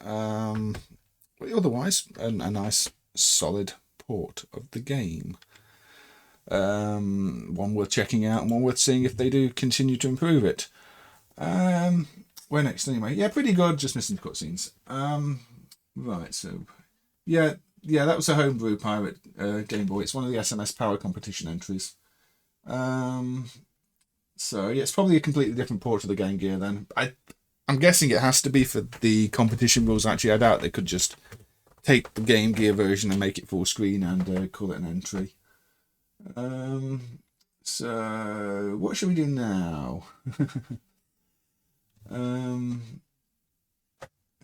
But otherwise, a nice solid port of the game. One worth checking out and one worth seeing if they do continue to improve it. Where next anyway? Yeah, pretty good, just missing the cutscenes. Right, so yeah, that was a Homebrew pirate Game Boy. It's one of the SMS Power competition entries. So yeah, it's probably a completely different port of the Game Gear then. I'm guessing it has to be for the competition rules. Actually, I doubt they could just take the Game Gear version and make it full screen and call it an entry. So what should we do now? No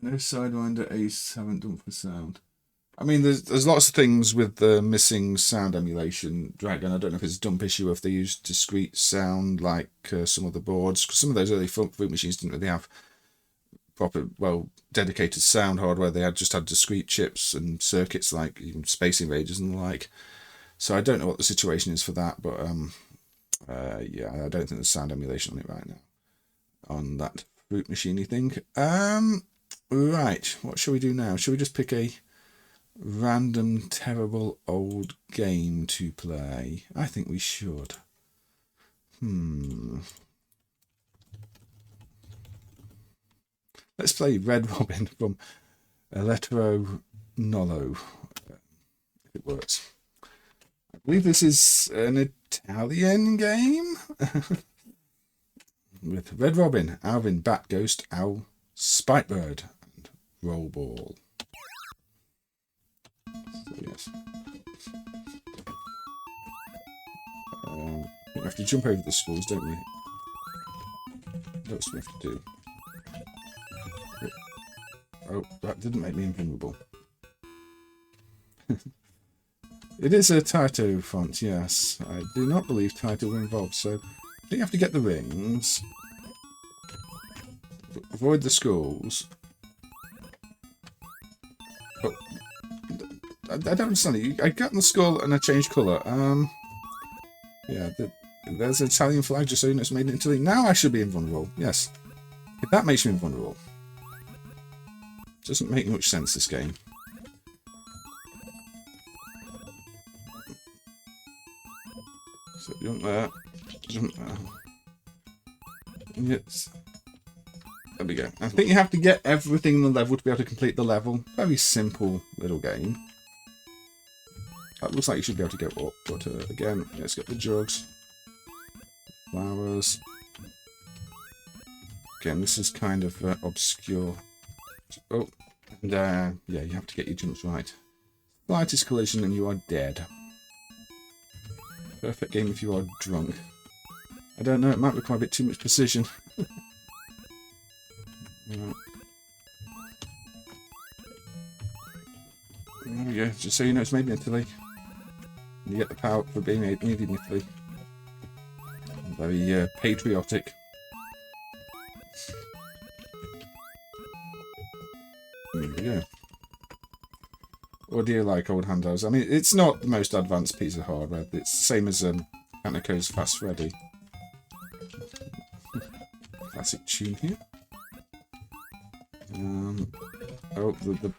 Sidewinder A7 done for sound. I mean, there's lots of things with the missing sound emulation. Dragon, I don't know if it's a dump issue or if they use discrete sound like some of the boards. Because some of those early fruit machines didn't really have proper, well, dedicated sound hardware. They just had discrete chips and circuits like even Space Invaders and the like. So I don't know what the situation is for that, but yeah, I don't think there's sound emulation on it right now. On that fruit machiney thing. Right, what shall we do now? Shall we just pick a random terrible old game to play? I think we should. Let's play Red Robin from Eletro Nolo, if it works. I believe this is an Italian game. With Red Robin, Alvin, Bat, Ghost, Owl, Spitebird, and Rollball. So, yes. We have to jump over the schools, don't we? That's what we have to do. Oh, that didn't make me invulnerable. It is a Taikou font, yes. I do not believe Taikou were involved, so I think you have to get the rings. Avoid the schools. Oh, I don't understand it. I got in the skull and I changed colour. Yeah, there's an Italian flag just so you know it's made in Italy. Now I should be invulnerable. Yes. If that makes me invulnerable. Doesn't make much sense, this game. So jump there. Jump there. Yes. There we go. I think you have to get everything in the level to be able to complete the level. Very simple little game. That looks like you should be able to go up, but again, let's get the jugs. Flowers. Again, this is kind of obscure. Oh, and yeah, you have to get your jumps right. Slightest collision and you are dead. Perfect game if you are drunk. I don't know, it might require a bit too much precision. Right. There we go, just so you know it's made in Italy. You get the power for being made in Italy. Very patriotic. There we go. Or do you like old handhelds? I mean, it's not the most advanced piece of hardware. It's the same as Taico's Fast Freddy. Classic tune here. Oh, the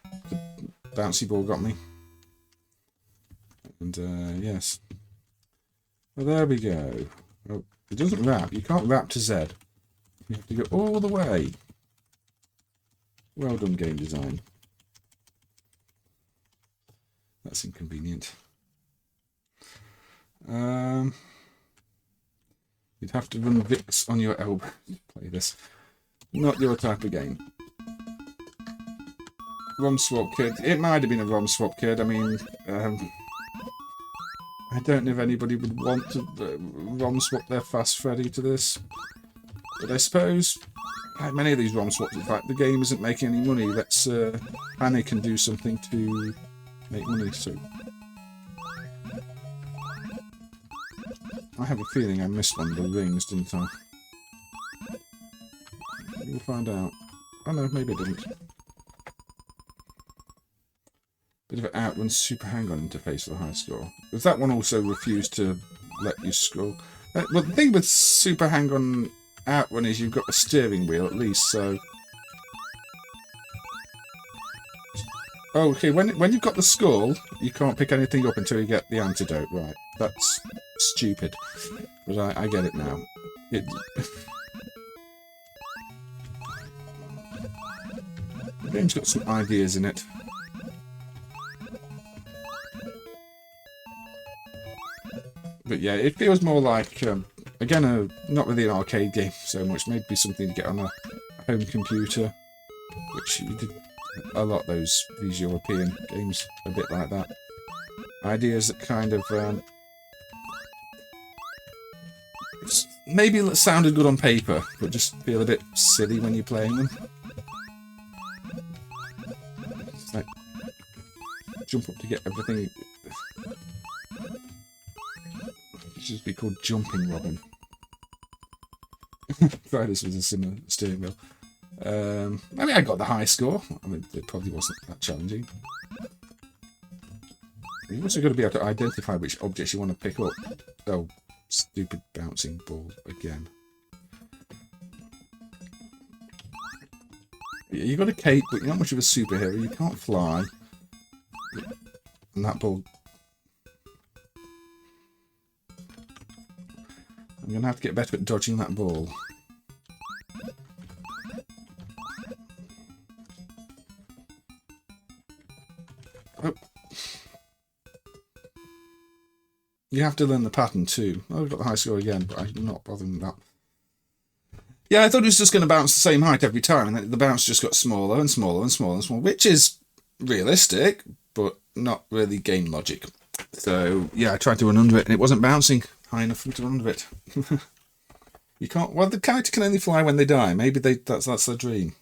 bouncy ball got me. And yes. Well, there we go. Oh, it doesn't wrap. You can't wrap to Z. You have to go all the way. Well done, game design. That's inconvenient. You'd have to run Vix on your elbow to play this. Not your type of game. ROM swap kid. It might have been a ROM swap kid. I mean, I don't know if anybody would want to ROM swap their Fast Freddy to this. But I suppose, like many of these ROM swaps, in fact, the game isn't making any money. Let's panic and do something to make money. So I have a feeling I missed one of the rings, didn't I? We'll find out. Oh no, maybe I didn't. Bit of an outrun super hang-on interface for the high score. Does that one also refuse to let you scroll? Well, the thing with super hang-on outrun is you've got a steering wheel at least, so... Oh, okay, when you've got the skull, you can't pick anything up until you get the antidote. Right, that's stupid. But I get it now. The game's got some ideas in it. But yeah, it feels more like, again, not really an arcade game so much. Maybe something to get on a home computer, which you did a lot of these European games a bit like that. Ideas that kind of maybe sounded good on paper, but just feel a bit silly when you're playing them. It's like jump up to get everything. Should be called Jumping Robin. Try this with a similar steering wheel. I mean, I got the high score. I mean, it probably wasn't that challenging. You've also got to be able to identify which objects you want to pick up. Oh, stupid bouncing ball again. You got a cape, but you're not much of a superhero. You can't fly. And that ball... I'm going to have to get better at dodging that ball. Oh. You have to learn the pattern too. Oh, I've got the high score again, but I'm not bothering with that. Yeah, I thought it was just going to bounce the same height every time, and then the bounce just got smaller and smaller and smaller and smaller, which is realistic, but not really game logic. So, yeah, I tried to run under it, and it wasn't bouncing high enough for me to run under it. You can't... Well, the character can only fly when they die. Maybe that's their dream.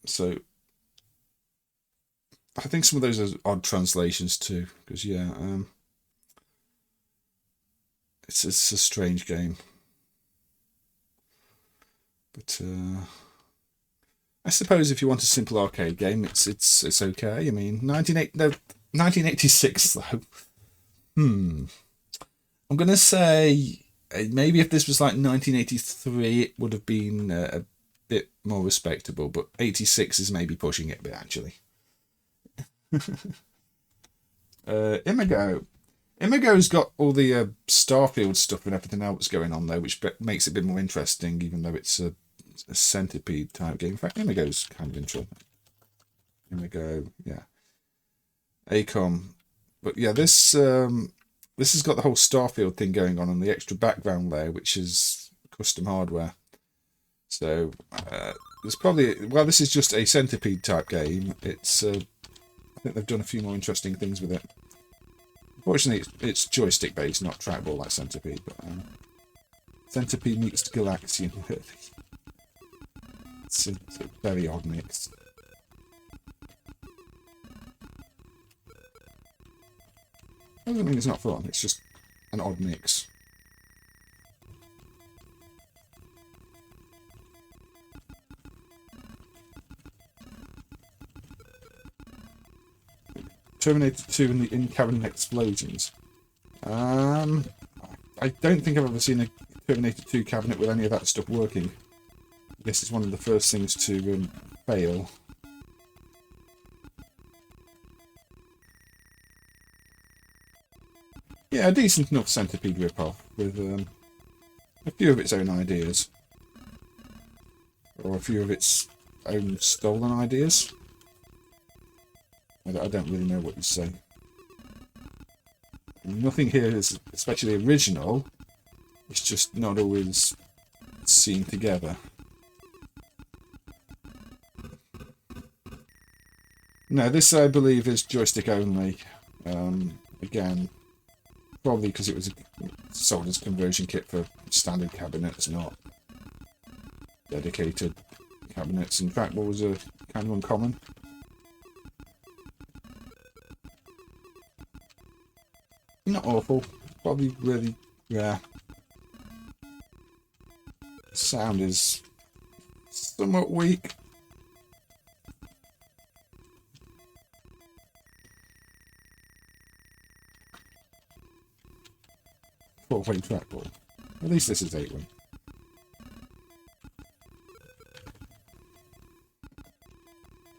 So... I think some of those are odd translations too, because, yeah, it's a strange game. But, I suppose if you want a simple arcade game, it's okay. I mean, 1986 though. I'm gonna say maybe if this was like 1983, it would have been a bit more respectable. But 86 is maybe pushing it a bit, actually. Imago. Imago's got all the Starfield stuff and everything else going on there, which makes it a bit more interesting, even though it's a centipede type game. In fact, Imago's kind of interesting. Imago, yeah. ACOM. But yeah, this has got the whole Starfield thing going on and the extra background layer, which is custom hardware. So there's probably... Well, this is just a centipede type game. It's... I think they've done a few more interesting things with it. Unfortunately, it's joystick based, not trackball like Centipede. But Centipede meets Galaxian. It's a very odd mix. Doesn't mean it's not fun. It's just an odd mix. Terminator 2 and the in-cabin explosions. I don't think I've ever seen a Terminator 2 cabinet with any of that stuff working. I guess it's one of the first things to fail. Yeah, a decent enough Centipede rip-off with a few of its own ideas. Or a few of its own stolen ideas. I don't really know what you say. Nothing here is especially original. It's just not always seen together. No, this I believe is joystick only. Again, probably because it was sold as a conversion kit for standard cabinets, not dedicated cabinets. In fact, what was a kind of uncommon? Not awful, probably really rare. Sound is somewhat weak. Four-way trackball. At least this is 8-way.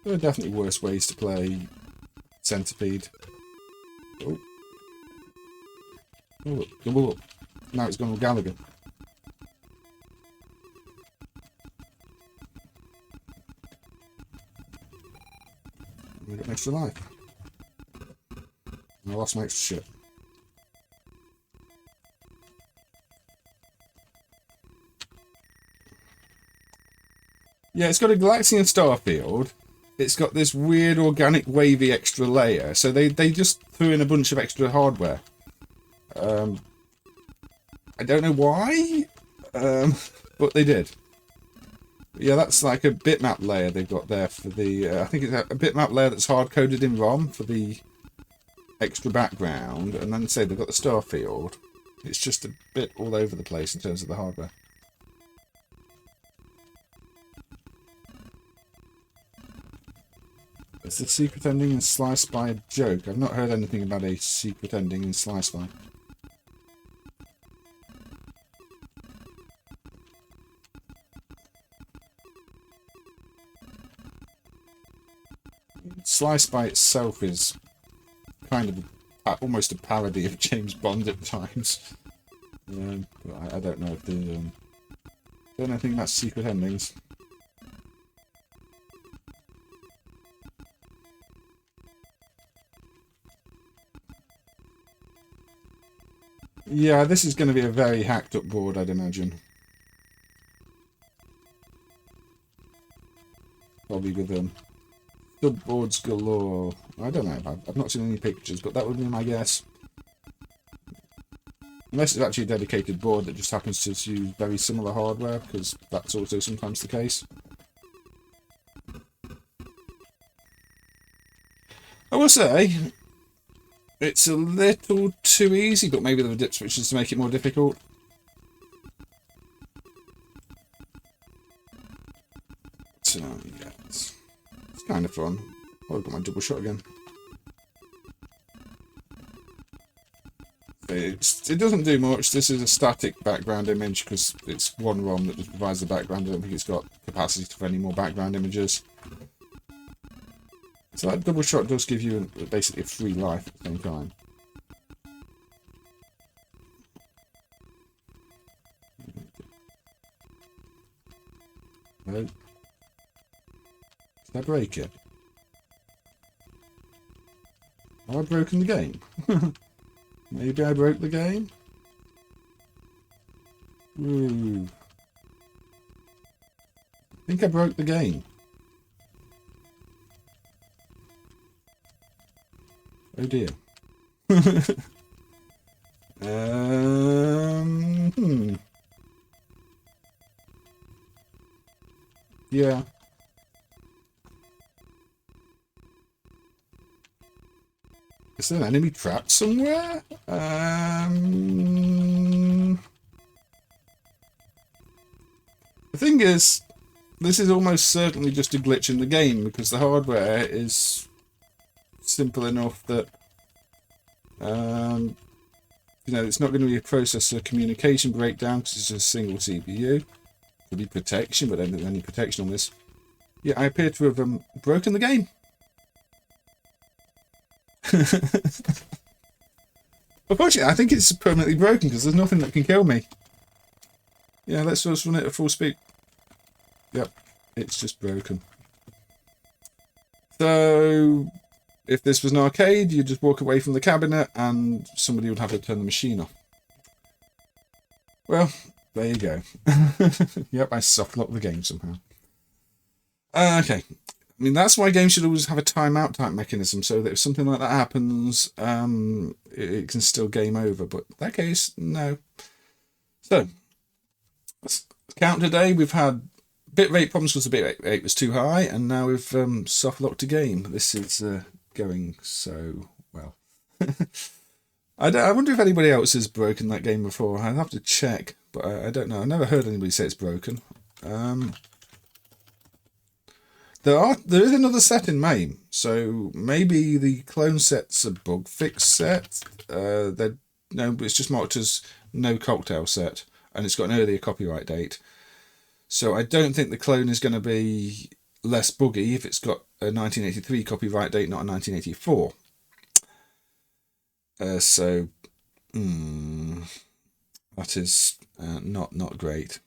There are definitely worse ways to play Centipede. Oh. Oh, look, double up. Now it's gone with Gallagher. I got an extra life. And I lost my extra shit. Yeah, it's got a Galaxian Starfield. It's got this weird organic wavy extra layer. So they just threw in a bunch of extra hardware. I don't know why, but they did. Yeah, that's like a bitmap layer they've got there for the... I think it's a bitmap layer that's hard-coded in ROM for the extra background. And then say they've got the Starfield. It's just a bit all over the place in terms of the hardware. Is the secret ending in Sly Spy a joke? I've not heard anything about a secret ending in Sly Spy. Sly Spy itself is kind of almost a parody of James Bond at times. I don't know if the... don't know anything about secret endings. Yeah, this is going to be a very hacked up board, I'd imagine. Probably with subboards galore. I don't know, I've not seen any pictures, but that would be my guess. Unless it's actually a dedicated board that just happens to use very similar hardware, because that's also sometimes the case. I will say, it's a little too easy, but maybe there were dip switches to make it more difficult. So, yeah, it's kind of fun. Oh, I've got my double shot again. It doesn't do much. This is a static background image because it's one ROM that just provides the background. I don't think it's got capacity for any more background images. So that double shot does give you basically a free life at the same time. No. Did I break it? Have I broken the game? Maybe I broke the game? Ooh. I think I broke the game. Oh dear. Yeah. Is there an enemy trapped somewhere? The thing is, this is almost certainly just a glitch in the game because the hardware is simple enough that you know, it's not going to be a processor communication breakdown because it's just a single CPU. Could be protection, but I don't have any protection on this. Yeah, I appear to have broken the game. Unfortunately, I think it's permanently broken because there's nothing that can kill me. Yeah, let's just run it at full speed. Yep, it's just broken. So, if this was an arcade, you'd just walk away from the cabinet and somebody would have to turn the machine off. Well, there you go. Yep, I softlocked the game somehow. Okay, I mean, that's why games should always have a timeout type mechanism, so that if something like that happens, it can still game over. But in that case, no. So, let's count today. We've had bitrate problems because the bitrate was too high, and now we've soft locked a game. This is going so well. I wonder if anybody else has broken that game before. I'd have to check, but I don't know. I've never heard anybody say it's broken. There is another set in MAME, so maybe the clone set's a bug fix set. No, it's just marked as no cocktail set, and it's got an earlier copyright date. So I don't think the clone is going to be less buggy if it's got a 1983 copyright date, not a 1984. That is not great.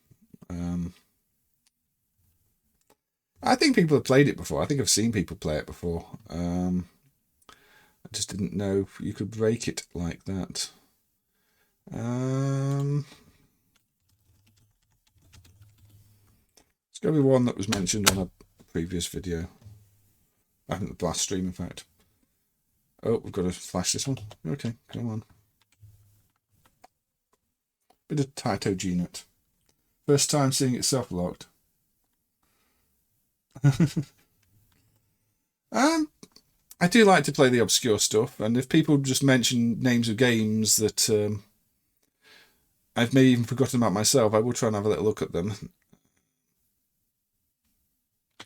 I think people have played it before. I think I've seen people play it before. I just didn't know you could break it like that. Let's go with one that was mentioned on a previous video. I think the last stream, in fact. Oh, we've got to flash this one. Okay, come on. Bit of Taikou G-Nut. First time seeing it self-locked. I do like to play the obscure stuff, and if people just mention names of games that I've maybe even forgotten about myself, I will try and have a little look at them.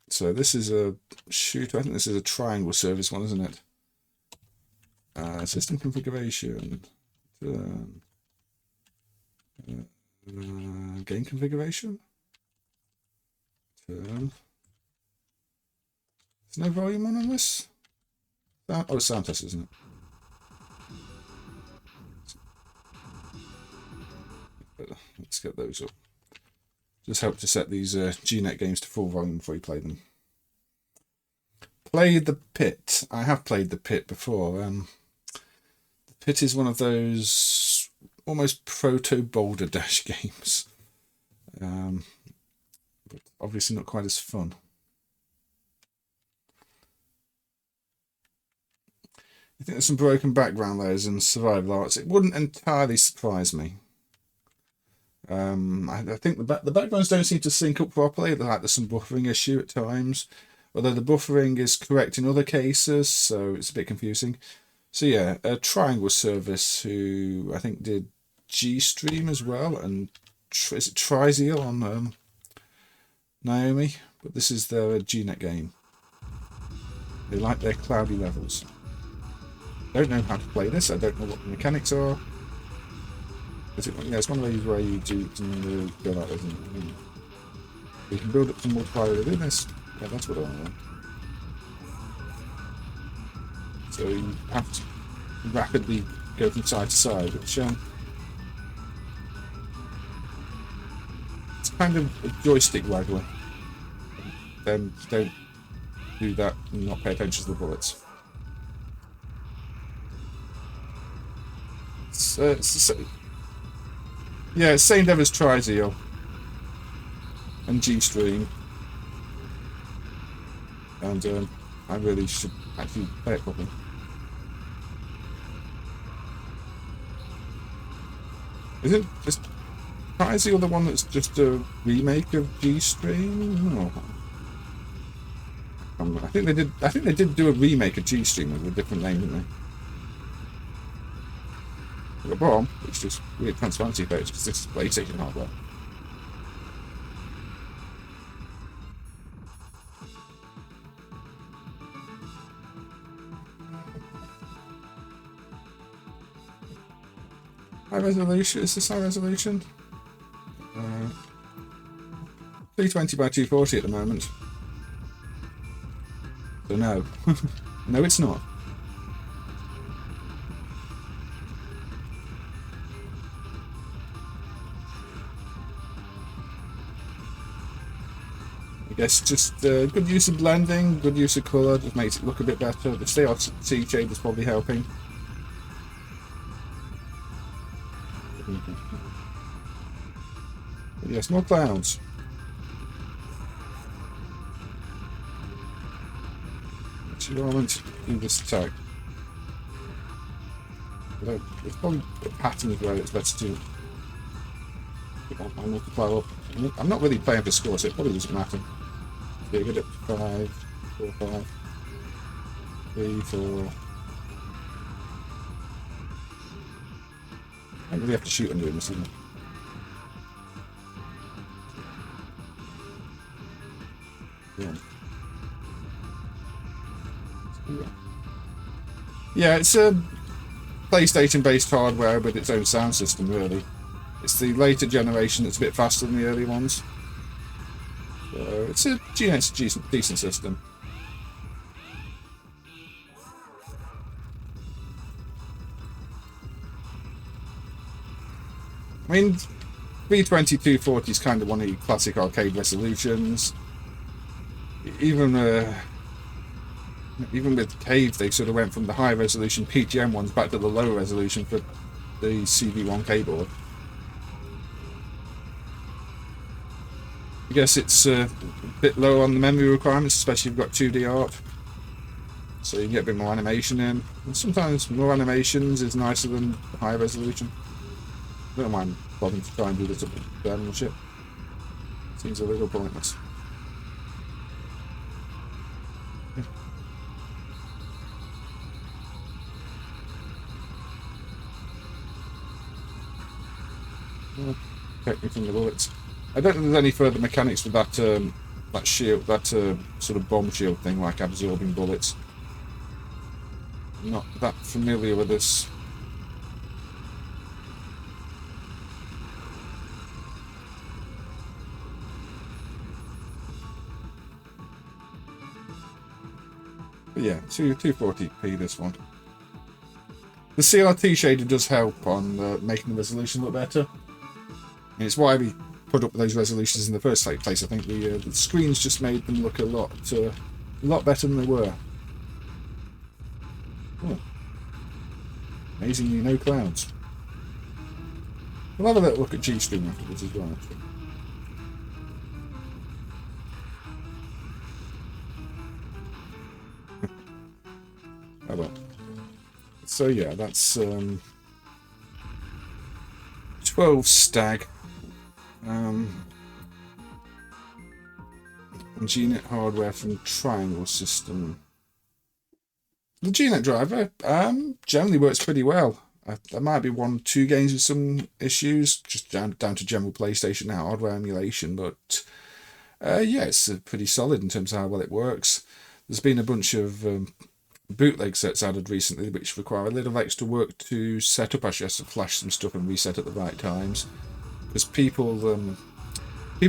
So this is a shooter. I think this is a triangle service one, isn't it? System configuration. Game configuration. Turn. There's no volume on this? Oh, it's sound test, isn't it? Let's get those up. Just help to set these GNet games to full volume before you play them. Play the Pit. I have played the Pit before. The Pit is one of those almost proto-Boulder Dash games. But obviously not quite as fun. I think there's some broken background layers in survival arts. It wouldn't entirely surprise me. I think the backgrounds don't seem to sync up properly. There's some buffering issue at times, although the buffering is correct in other cases, so it's a bit confusing. So yeah, a Triangle Service who I think did G-Stream as well, and is it Trizeal on Naomi? But this is their GNet game. They like their cloudy levels. I don't know how to play this. I don't know what the mechanics are. It's one of these where you do go like this. You can build up some multiplier within this. Yeah, that's what I want. So you have to rapidly go from side to side, which it's kind of a joystick waggler. Then don't do that and not pay attention to the bullets. Yeah, it's same dev as Trizeal and G-Stream, and I really should actually play it properly. Is Trizeal the one that's just a remake of G-Stream? Oh. I think they did do a remake of G-Stream with a different name, didn't they? The bomb, which is weird transparency effects because this is PlayStation hardware. High resolution, is this high resolution? 320 by 240 at the moment. So no. No, it's not. I guess just good use of blending, good use of colour, just makes it look a bit better. The CRT shade is probably helping. But yes, more clouds. Do you want to do this tag? There's probably patterns where it's better to I multiply up. I'm not really playing for score, so it probably doesn't matter. Yeah, get it 5, 4, 5, 3, 4. I don't really have to shoot on doing this, isn't it? Yeah, it's a PlayStation-based hardware with its own sound system, really. It's the later generation that's a bit faster than the early ones. So it's a decent system. I mean, 320 240 is kind of one of the classic arcade resolutions. Even with Cave, they sort of went from the high resolution PGM ones back to the low resolution for the CV1 keyboard. I guess it's a bit low on the memory requirements, especially if you've got 2D art. So you can get a bit more animation in. And sometimes more animations is nicer than high resolution. I don't mind bothering to try and do this up and shit. Seems a little pointless. Protect me from the bullets. I don't think there's any further mechanics with that that shield, that sort of bomb shield thing, like absorbing bullets. I'm not that familiar with this. But yeah, 240p this one. The CRT shader does help on making the resolution look better. And it's why we put up those resolutions in the first place. I think the screens just made them look a lot better than they were. Oh. Amazingly, no clouds. We'll have a little look at G-Stream afterwards as well. Actually. Oh well. So yeah, that's 12 Stag. GNet hardware from Triangle System. The GNet driver generally works pretty well. There might be 1-2 games with some issues, just down to general PlayStation hardware emulation, but yeah, it's pretty solid in terms of how well it works. There's been a bunch of bootleg sets added recently, which require a little extra work to set up. Actually, has to flash some stuff and reset at the right times, because people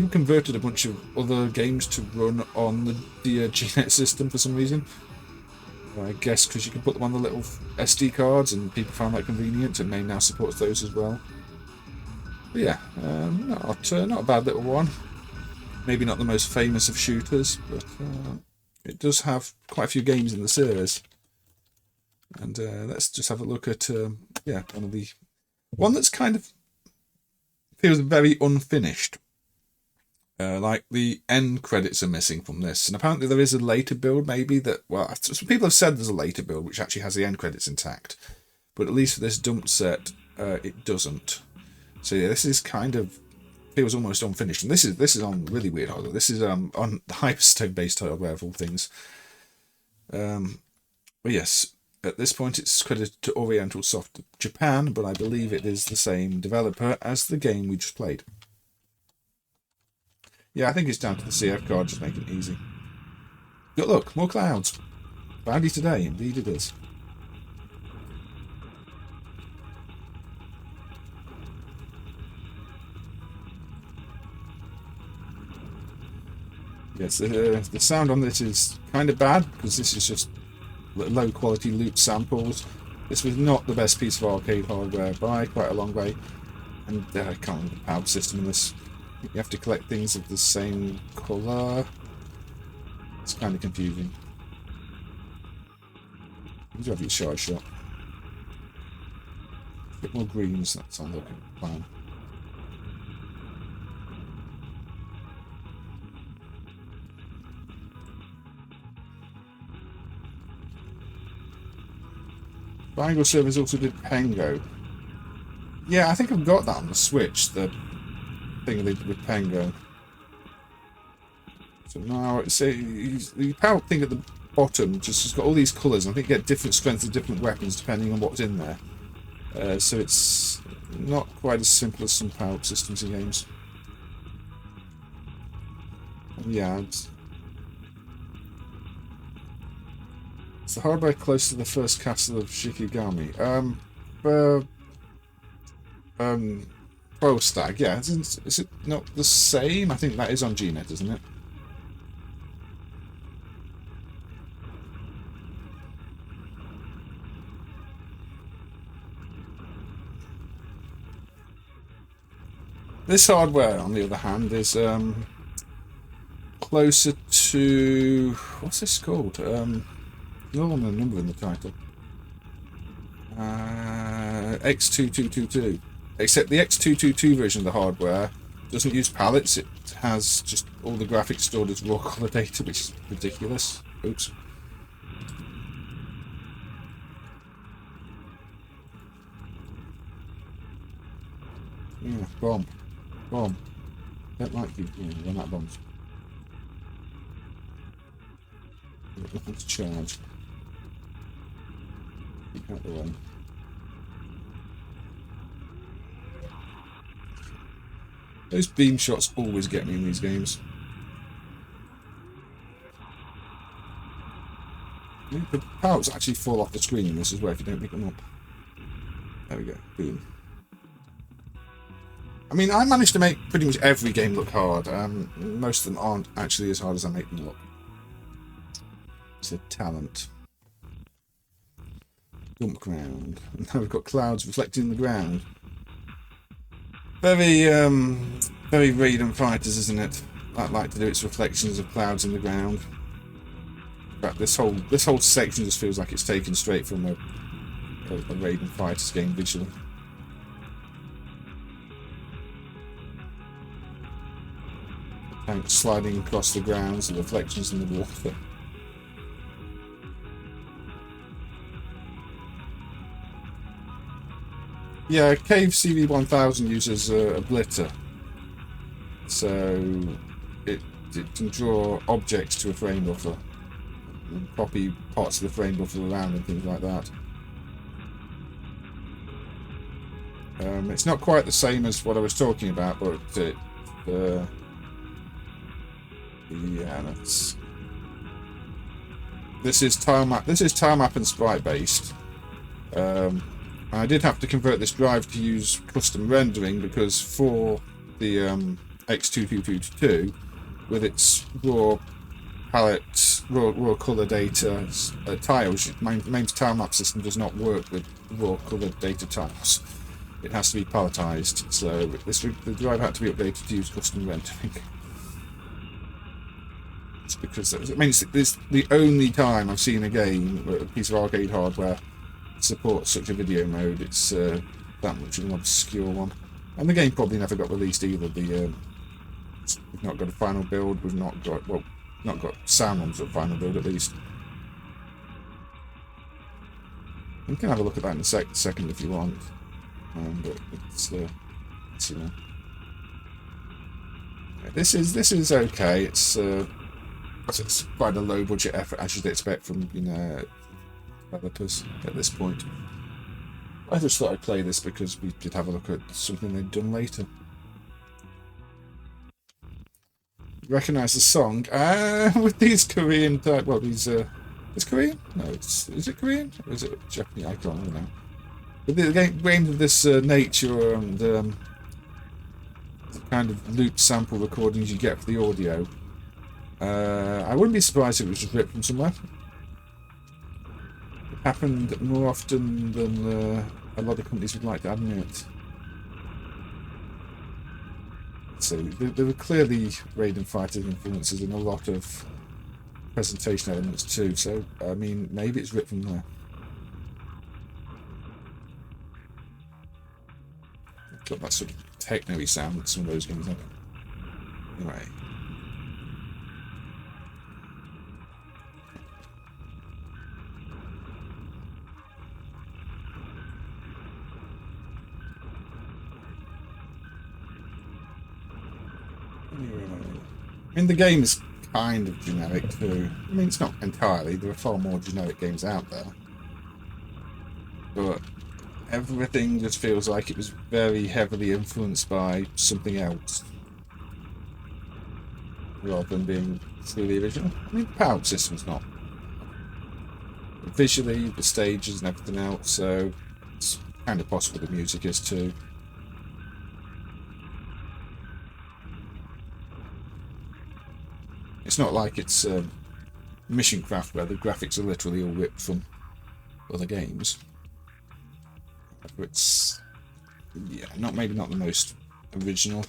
converted a bunch of other games to run on the GNet system for some reason. I guess because you can put them on the little SD cards, and people found that convenient, and MAME now supports those as well. But yeah, not a bad little one. Maybe not the most famous of shooters, but it does have quite a few games in the series. And let's just have a look at yeah, one that's kind of feels very unfinished. Like the end credits are missing from this, and apparently there is a later build, maybe that. Well, some people have said there's a later build which actually has the end credits intact, but at least for this dump set, it doesn't. So yeah, this is kind of feels almost unfinished, and this is on really weird hardware. This is on the Hyperstone based hardware of all things. But yes, at this point it's credited to Oriental Soft Japan, but I believe it is the same developer as the game we just played. Yeah, I think it's down to the CF card, just making it easy. But look, more clouds. Cloudy today, indeed it is. Yes, the sound on this is kind of bad, because this is just low quality loop samples. This was not the best piece of arcade hardware by quite a long way. And I can't remember the power system in this. You have to collect things of the same colour. It's kind of confusing. You have your shot shot. A bit more greens, that sounds like a plan. Triangle servers also did Pengo. Yeah, I think I've got that on the Switch, the thing they did with Pengo. So now it's the power thing at the bottom just has got all these colours. I think you get different strengths of different weapons depending on what's in there. So it's not quite as simple as some power systems in games. And yeah, it's the hardware close to the first castle of Shikigami. Pro Stag, yeah. Is it not the same? I think that is on GNet, isn't it? This hardware, on the other hand, is closer to... What's this called? No one a number in the title. X2222. Except the X222 version of the hardware doesn't use palettes. It has just all the graphics stored as raw color data, which is ridiculous. Oops. Yeah, bomb. Bomb. Don't like you run out bombs. Nothing to charge. Keep out the way. Those beam shots always get me in these games. The power-ups actually fall off the screen in this as well if you don't pick them up. There we go. Boom. I mean, I managed to make pretty much every game look hard. Most of them aren't actually as hard as I make them look. It's a talent. Dump ground. Now we've got clouds reflecting the ground. Very Raiden Fighters, isn't it? That like to do its reflections of clouds in the ground. In fact, this whole section just feels like it's taken straight from a Raiden Fighters game visually. Tanks sliding across the grounds, the reflections in the water. Yeah, Cave CV1000 uses a blitter, so it can draw objects to a frame buffer and copy parts of the frame buffer around and things like that. It's not quite the same as what I was talking about, but yeah, this is tile map. This is tile map and sprite based. I did have to convert this drive to use custom rendering because for the X2222, with its raw palette, raw color data tiles, MAME's tile map system does not work with raw color data tiles. It has to be palletized, so the drive had to be updated to use custom rendering. It's because it's the only time I've seen a game, a piece of arcade hardware, support such a video mode. It's that much of an obscure one, and the game probably never got released either. We've not got a final build. We've not got sound on the final build at least. You can have a look at that in a second if you want, but it's you know, this is okay. It's quite a low budget effort as you'd expect from developers at this point. I just thought I'd play this because we did have a look at something they'd done later. Recognise the song with these Korean type. Well, these is Korean? No, is it Korean? Or is it Japanese? I can't remember now. But the games of this nature and the kind of loop sample recordings you get for the audio, I wouldn't be surprised if it was just ripped from somewhere. Happened more often than a lot of companies would like to admit. So there were clearly Raiden Fighters influences in a lot of presentation elements too. So I mean, maybe it's ripped from there. Got that sort of techno-y sound that some of those games have. Anyway. I mean, the game is kind of generic too. I mean, it's not entirely. There are far more generic games out there. But everything just feels like it was very heavily influenced by something else, rather than being truly original. I mean, the power system's not. Visually, the stages and everything else, so it's kind of possible the music is too. It's not like it's Mission Craft where the graphics are literally all ripped from other games. It's, yeah, maybe not the most original.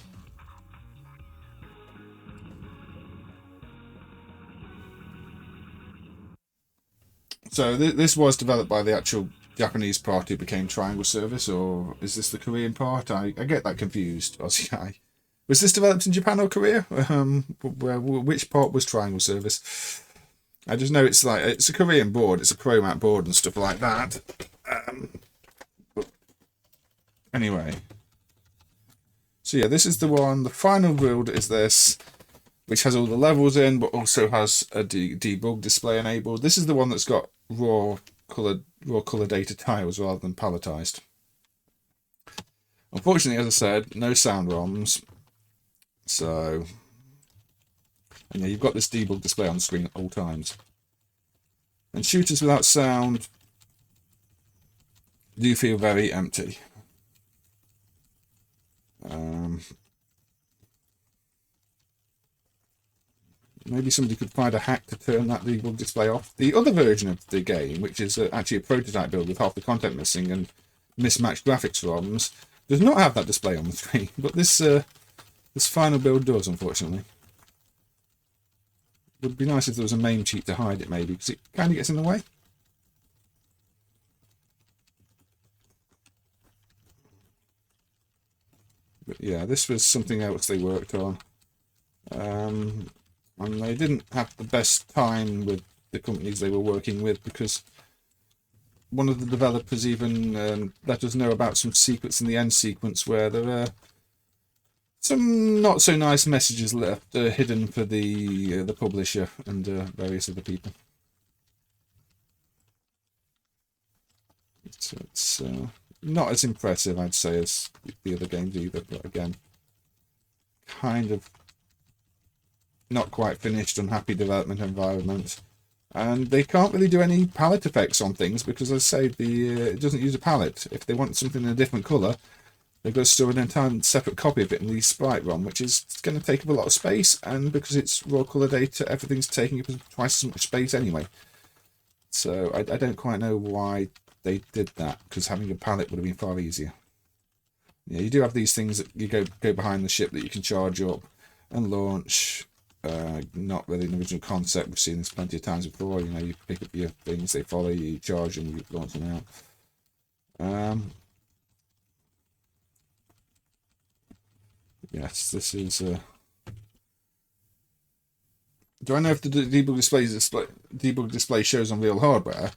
So this was developed by the actual Japanese part who became Triangle Service, or is this the Korean part? I get that confused, Aussie guy. Was this developed in Japan or Korea? Which part was Triangle Service? I just know it's a Korean board, it's a Chromat board and stuff like that. Anyway, so yeah, this is the one. The final build is this, which has all the levels in, but also has a debug display enabled. This is the one that's got raw color data tiles rather than palletized. Unfortunately, as I said, no sound ROMs. So, and yeah, you've got this debug display on the screen at all times. And shooters without sound do feel very empty. Maybe somebody could find a hack to turn that debug display off. The other version of the game, which is actually a prototype build with half the content missing and mismatched graphics ROMs, does not have that display on the screen. But this final build does, unfortunately. It would be nice if there was a MAME cheat to hide it, maybe, because it kind of gets in the way. But yeah, this was something else they worked on. And they didn't have the best time with the companies they were working with, because one of the developers even let us know about some secrets in the end sequence where there are some not so nice messages left hidden for the publisher and various other people. It's not as impressive, I'd say, as the other games either, but again, kind of not quite finished, unhappy development environment. And they can't really do any palette effects on things because, as I say, it doesn't use a palette. If they want something in a different colour, they've got to store an entire separate copy of it in the sprite ROM, which is going to take up a lot of space, and because it's raw colour data, everything's taking up twice as much space anyway. So I don't quite know why they did that, because having a palette would have been far easier. Yeah, you do have these things that you go behind the ship that you can charge up and launch. Not really an original concept. We've seen this plenty of times before. You know, you pick up your things, they follow you, you charge them, you launch them out. Yes, this is. Do I know if the debug display shows on real hardware?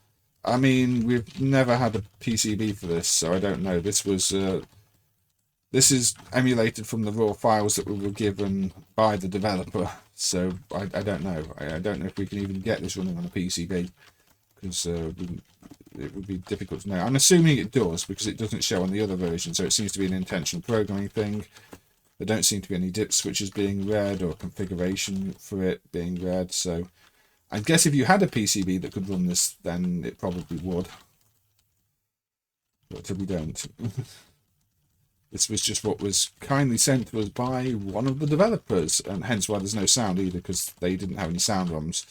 I mean, we've never had a PCB for this, so I don't know. This is emulated from the raw files that we were given by the developer, so I don't know. I don't know if we can even get this running on a PCB, because it would be difficult to know. I'm assuming it does, because it doesn't show on the other version, so it seems to be an intentional programming thing. There don't seem to be any dip switches being read or configuration for it being read, so I guess if you had a PCB that could run this, then it probably would. But we don't. This was just what was kindly sent to us by one of the developers, and hence why there's no sound either, because they didn't have any sound ROMs.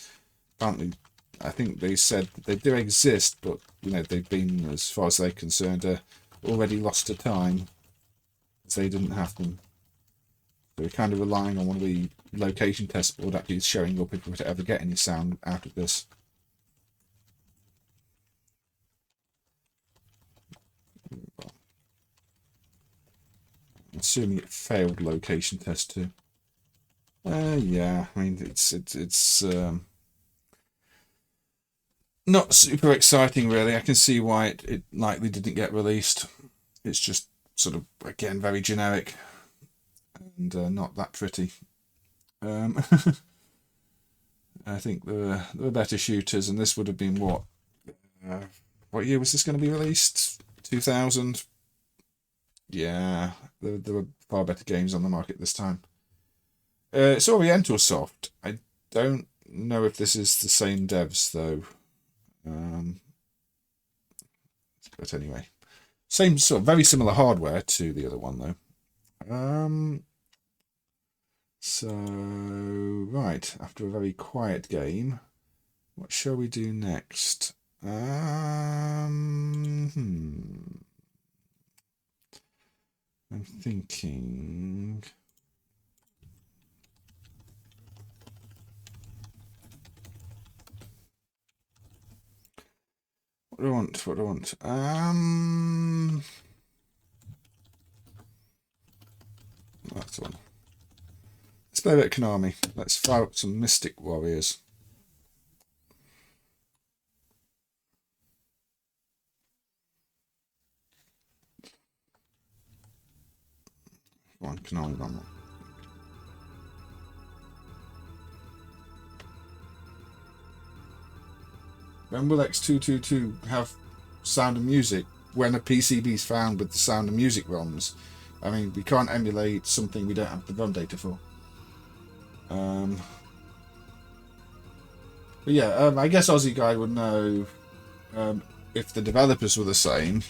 Apparently, I think they said that they do exist, but you know, they've been, as far as they're concerned, already lost to time, as they didn't have them. So we're kind of relying on one of the location test board actually showing up if we were to ever get any sound out of this. Assuming it failed location test too. Yeah, I mean it's not super exciting really. I can see why it likely didn't get released. It's just sort of, again, very generic and not that pretty. I think there were better shooters, and this would have been what year was this going to be released? 2000. Yeah, there were far better games on the market this time. It's Oriental Soft. I don't know if this is the same devs though. But anyway, same sort of very similar hardware to the other one though. So right, after a very quiet game, what shall we do next? I'm thinking. What do I want? What do I want? That's one. Let's play a bit of Konami. Let's fire up some Mystic Warriors. Come on, Konami one more. When will X222 have sound and music when a PCB is found with the sound and music ROMs? I mean, we can't emulate something we don't have the ROM data for. But yeah, I guess Aussie Guy would know if the developers were the same.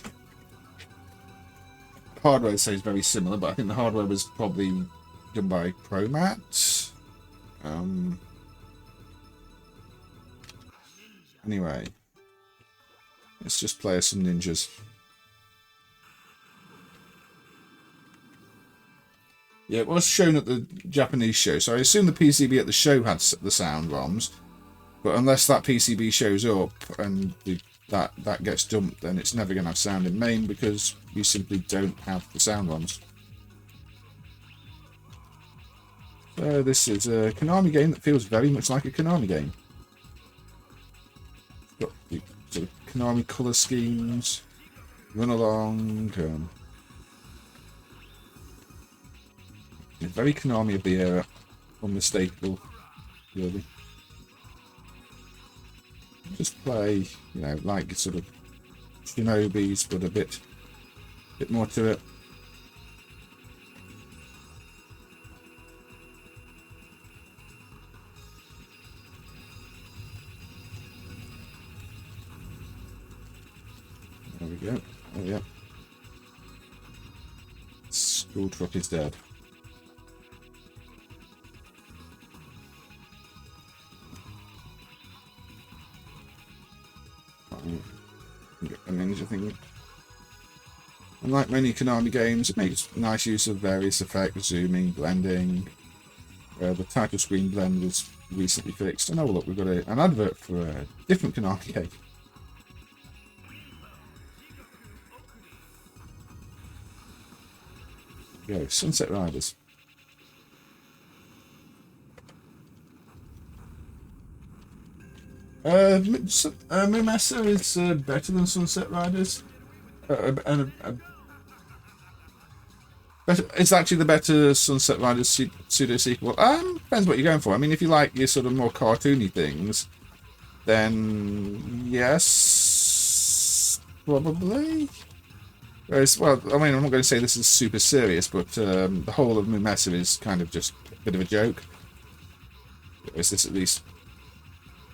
Hardware says very similar, but I think the hardware was probably done by Promat. Anyway, let's just play some ninjas. Yeah, it was shown at the Japanese show, so I assume the PCB at the show had the sound ROMs, but unless that PCB shows up and that gets dumped, then it's never going to have sound in MAME because you simply don't have the sound ROMs. So this is a Konami game that feels very much like a Konami game. Got the sort of Konami colour schemes, run along. It's very Konami of the era, unmistakable, really. Just play, you know, like sort of Shinobis, but a bit more to it. There we go. Oh yeah. School truck is dead. Get the ninja thing. Unlike many Konami games, it makes nice use of various effects, zooming, blending. The title screen blend was recently fixed. And oh look, we've got an advert for a different Konami game. Go, Sunset Riders. Mimessa is better than Sunset Riders. It's actually the better Sunset Riders pseudo sequel. Depends what you're going for. I mean, if you like your sort of more cartoony things, then yes, probably. Whereas, well, I mean, I'm not going to say this is super serious, but the whole of Mumessa is kind of just a bit of a joke. Whereas this at least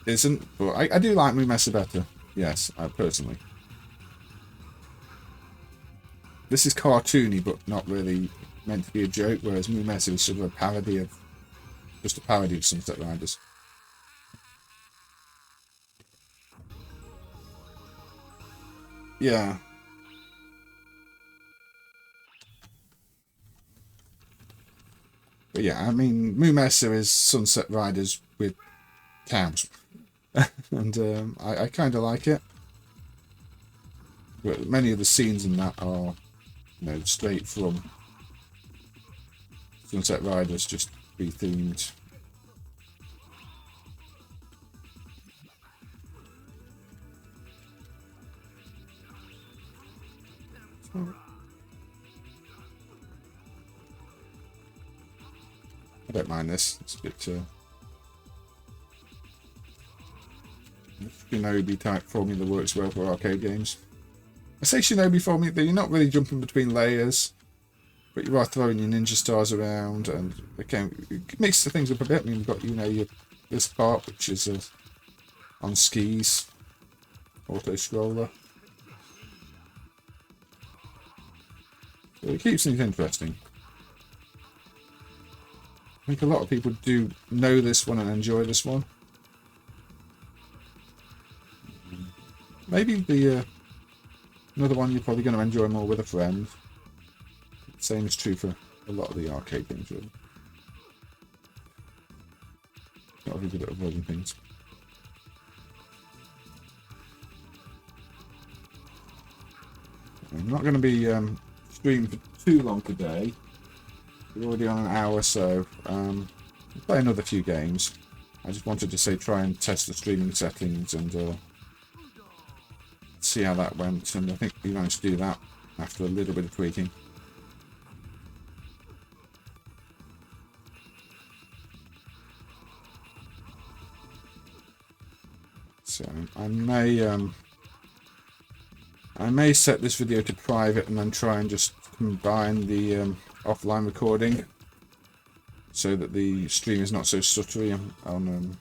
isn't. But I do like Mumessa better. Yes, personally. This is cartoony, but not really meant to be a joke, whereas Mumessa is sort of a parody of... just a parody of Sunset Riders. Yeah. But yeah, I mean, Mumessa is Sunset Riders with cows. And I kind of like it. But many of the scenes in that are, you know, straight from Sunset Riders, just rethemed. don't mind this. It's a bit Shinobi type formula works well for arcade games. I say Shinobi formula, you're not really jumping between layers, but you are throwing your ninja stars around, and again, it mixes things up a bit. I mean, you've got, you know, this part which is on skis, auto scroller. So it keeps things interesting. I think a lot of people do know this one and enjoy this one. Maybe the another one you're probably going to enjoy more with a friend. Same is true for a lot of the arcade games, really. Not really good at avoiding things. I'm not going to be streaming for too long today. We're already on an hour, so we'll play another few games. I just wanted to say try and test the streaming settings and see how that went, and I think we managed to do that after a little bit of tweaking. So I may set this video to private and then try and just combine the offline recording so that the stream is not so stuttery on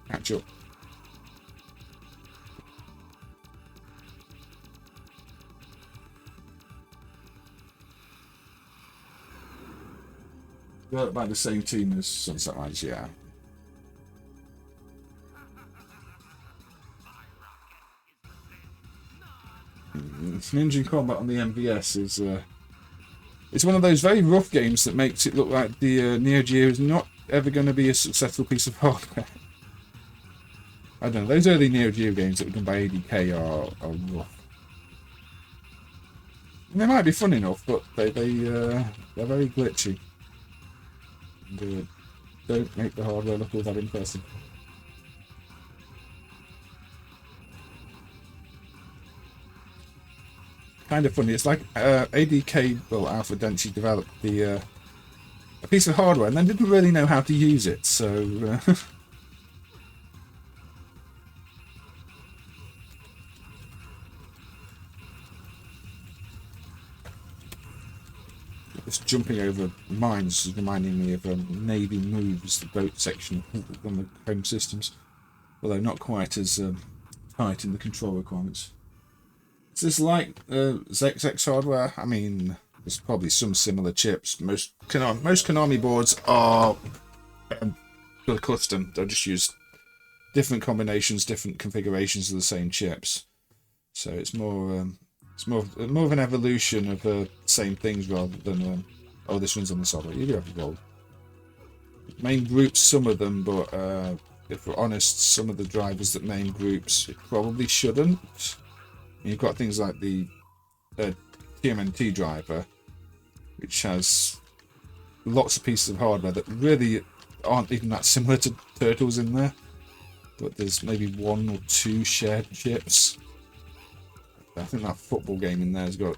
catch up. By the same team as Sunset Riders, yeah. Ninja Combat on the MVS is it's one of those very rough games that makes it look like the Neo Geo is not ever going to be a successful piece of hardware. I don't know, those early Neo Geo games that were done by ADK are rough. And they might be fun enough, but they're very glitchy. And, don't make the hardware look all that impressive. Kind of funny. It's like ADK, well, Alpha Density developed a piece of hardware and then didn't really know how to use it. So this jumping over mines is reminding me of Navy Moves, the boat section on the home systems, although not quite as tight in the control requirements. Is this like XX hardware? I mean, there's probably some similar chips. Most Konami boards are custom. They'll just use different combinations, different configurations of the same chips. So it's more of an evolution of the same things rather than oh, this one's on the solid. You do have evolved. MAME groups some of them, but if we're honest, some of the drivers that MAME groups it probably shouldn't. You've got things like the TMNT driver, which has lots of pieces of hardware that really aren't even that similar to Turtles in there, but there's maybe one or two shared chips. I think that football game in there has got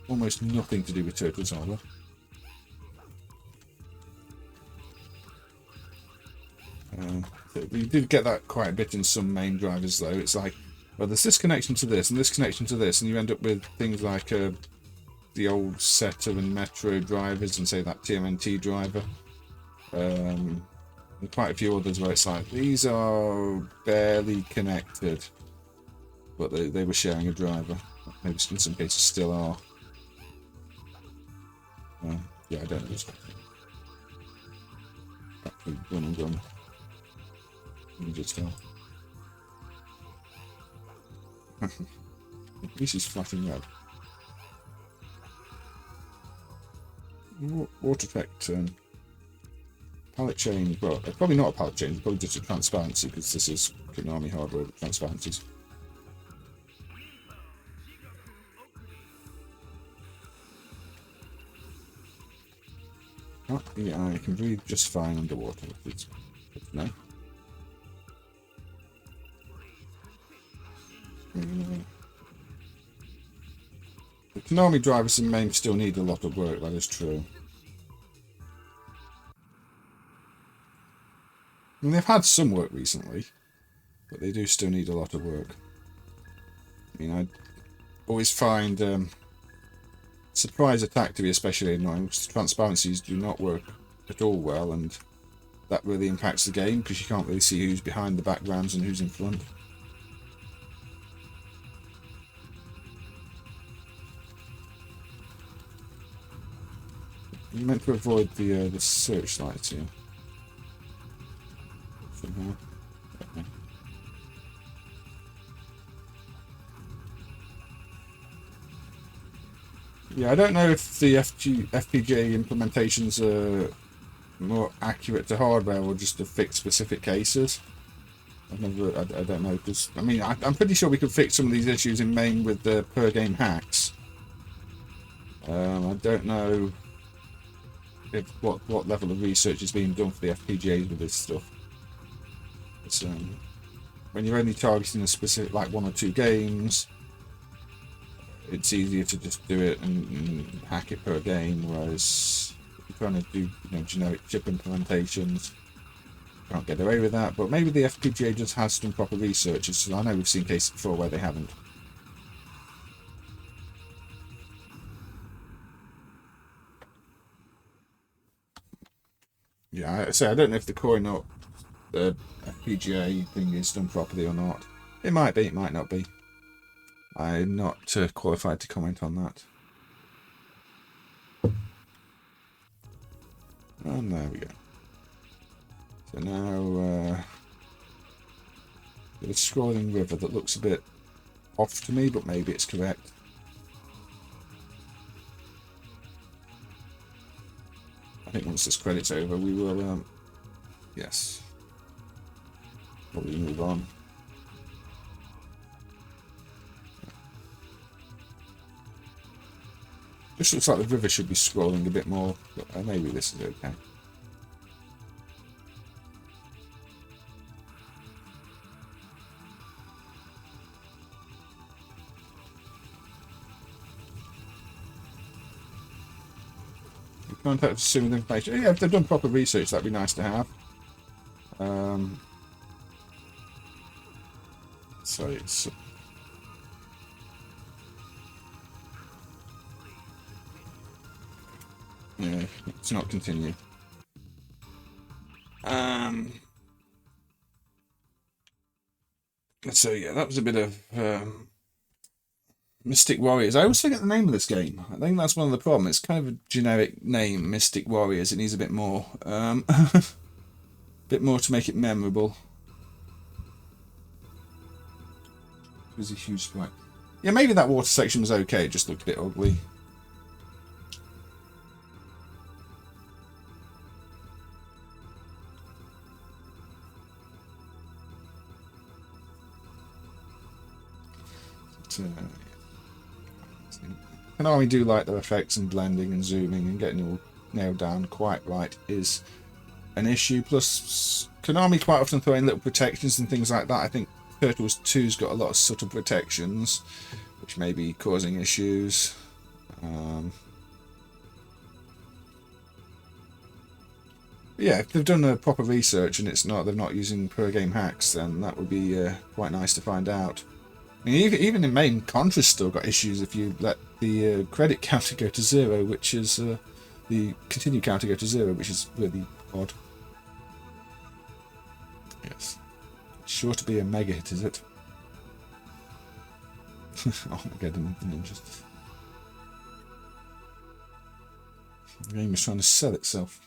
almost nothing to do with Turtles hardware. You did get that quite a bit in some MAME drivers though. It's like, well, there's this connection to this and this connection to this, and you end up with things like the old Setter and Metro drivers and say that TMNT driver. And quite a few others where it's like, these are barely connected, but they were sharing a driver. Maybe in some cases still are. Yeah, I don't know. Actually, run and gun. Just tell. This is flashing red. Water effect pallet chain. Well, probably not a pallet chain. Probably just a transparency because this is Konami hardware with transparencies. Oh, yeah, I can breathe just fine underwater. It's no. The Konami drivers in MAME still need a lot of work, that is true. And they've had some work recently, but they do still need a lot of work. I mean, I always find surprise attack to be especially annoying because the transparencies do not work at all well, and that really impacts the game because you can't really see who's behind the backgrounds and who's in front. You meant to avoid the searchlights here. Somehow. Okay. Yeah, I don't know if the FPGA implementations are more accurate to hardware or just to fix specific cases. I don't know, because I mean, I'm pretty sure we could fix some of these issues in MAME with the per game hacks. I don't know if what level of research is being done for the FPGAs with this stuff. It's, when you're only targeting a specific, like 1 or 2 games, it's easier to just do it and hack it per game, whereas if you're trying to do generic chip implementations, you can't get away with that. But maybe the FPGA just has done proper research. I know we've seen cases before where they haven't. Yeah, I don't know if the coin up the FPGA thing is done properly or not. It might be, it might not be. I'm not qualified to comment on that. And there we go. So now, there's a scrolling river that looks a bit off to me, but maybe it's correct. I think once this credit's over, we will, yes, probably move on. This looks like the river should be scrolling a bit more, but maybe this is okay. Contact us soon with information. Yeah, if they've done proper research, that'd be nice to have. So it's yeah, let's not continue. So yeah, that was a bit of Mystic Warriors. I always forget the name of this game. I think that's one of the problems. It's kind of a generic name, Mystic Warriors. It needs a bit more, bit more to make it memorable. It was a huge spike. Yeah, maybe that water section was okay. It just looked a bit ugly. Konami do like their effects and blending and zooming, and getting it all nailed down quite right is an issue. Plus, Konami quite often throw in little protections and things like that. I think Turtles 2's got a lot of subtle protections, which may be causing issues. Yeah, if they've done a proper research and they're not using per game hacks, then that would be quite nice to find out. I mean, even in MAME, Contra's still got issues if you let the credit counter go to 0, which is the continue counter go to 0, which is really odd. Yes, sure to be a mega hit, is it? Armageddon the ninjas. The game is trying to sell itself.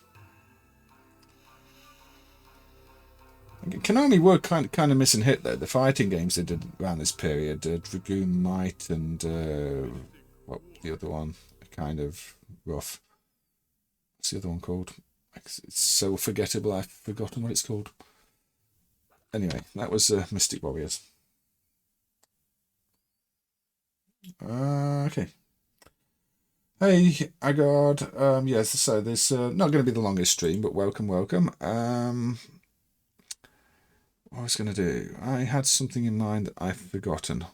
Konami were kind of missing hit though. The fighting games they did around this period, Dragoon Might and what the other one, kind of rough. What's the other one called? It's so forgettable. I've forgotten what it's called. Anyway, that was Mystic Warriors. Okay. Hey, Agard. Yes, so this not going to be the longest stream, but welcome. What I was going to do, I had something in mind that I've forgotten.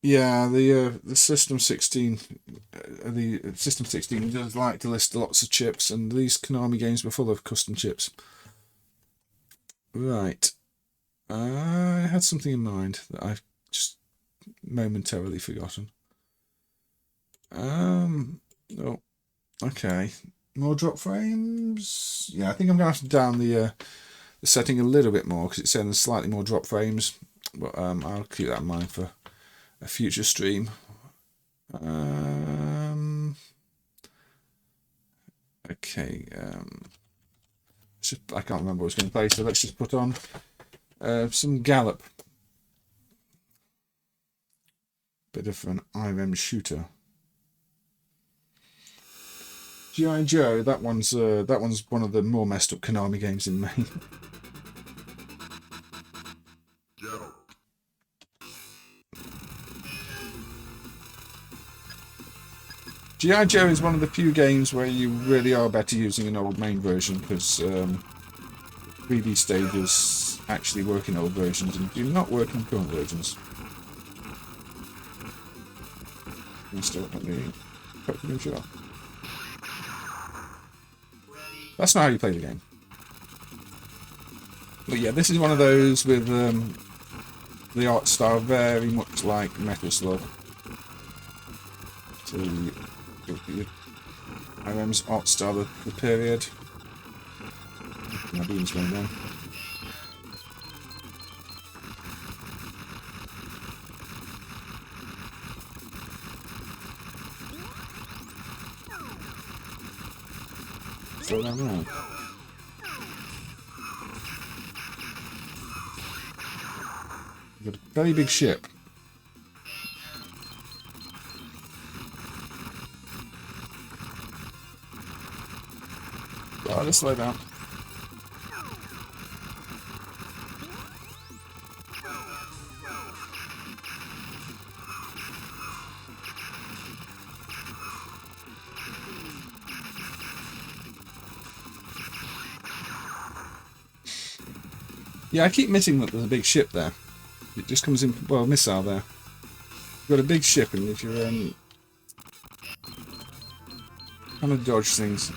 Yeah, the System 16, the System 16 does like to list lots of chips, and these Konami games were full of custom chips. Right, I had something in mind that I've just momentarily forgotten. Oh, okay. More drop frames. Yeah, I think I'm gonna have to down the setting a little bit more because it's saying there's slightly more drop frames, but I'll keep that in mind for a future stream. Okay. I can't remember what I was going to play, so let's just put on some Gallop. Bit of an IRM shooter. G.I. Joe. That one's one of the more messed up Konami games in MAME. G.I. Joe is one of the few games where you really are better using an old MAME version because 3D stages actually work in old versions and do not work in current versions. Still, let me That's not how you play the game. But yeah, this is one of those with the art style very much like Metal Slug. So IRM's art style of the period. My beam's going down. So down there. We've got a very big ship. Right, let's slow down. Yeah, I keep missing that there's a big ship there. It just comes in, well, missile there. You've got a big ship, and if you're trying to dodge things.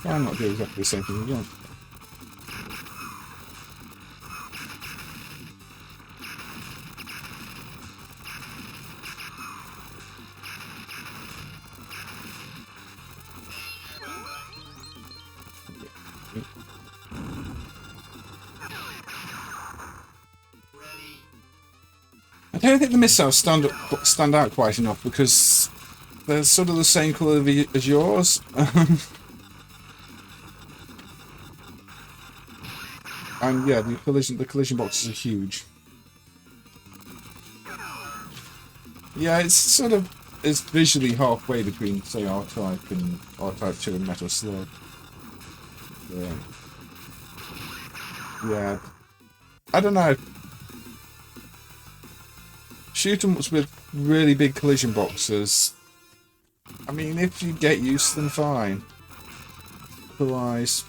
Why not do exactly the same thing again? I don't think the missiles stand out quite enough because they're sort of the same colour as yours. And yeah, the collision boxes are huge. Yeah, it's visually halfway between, say, R-Type and R-Type 2 and Metal Slug. Yeah. Yeah. I don't know. Shoot 'em ups with really big collision boxes. I mean, if you get used to them, fine. Otherwise,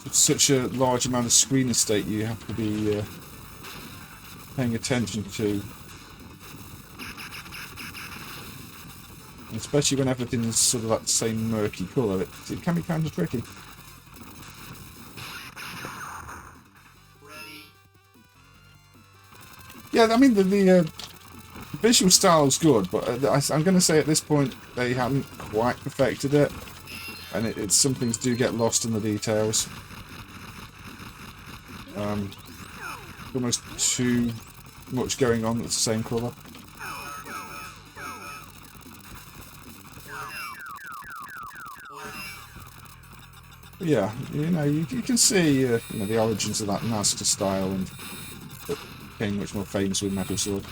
it's such a large amount of screen estate you have to be paying attention to. Especially when everything is sort of that same murky colour, it can be kind of tricky. Yeah, I mean, the visual style is good, but I'm going to say at this point they haven't quite perfected it, and some things do get lost in the details. Almost too much going on that's the same colour. Yeah, you can see the origins of that master style, and it became much more famous with Metal Sword.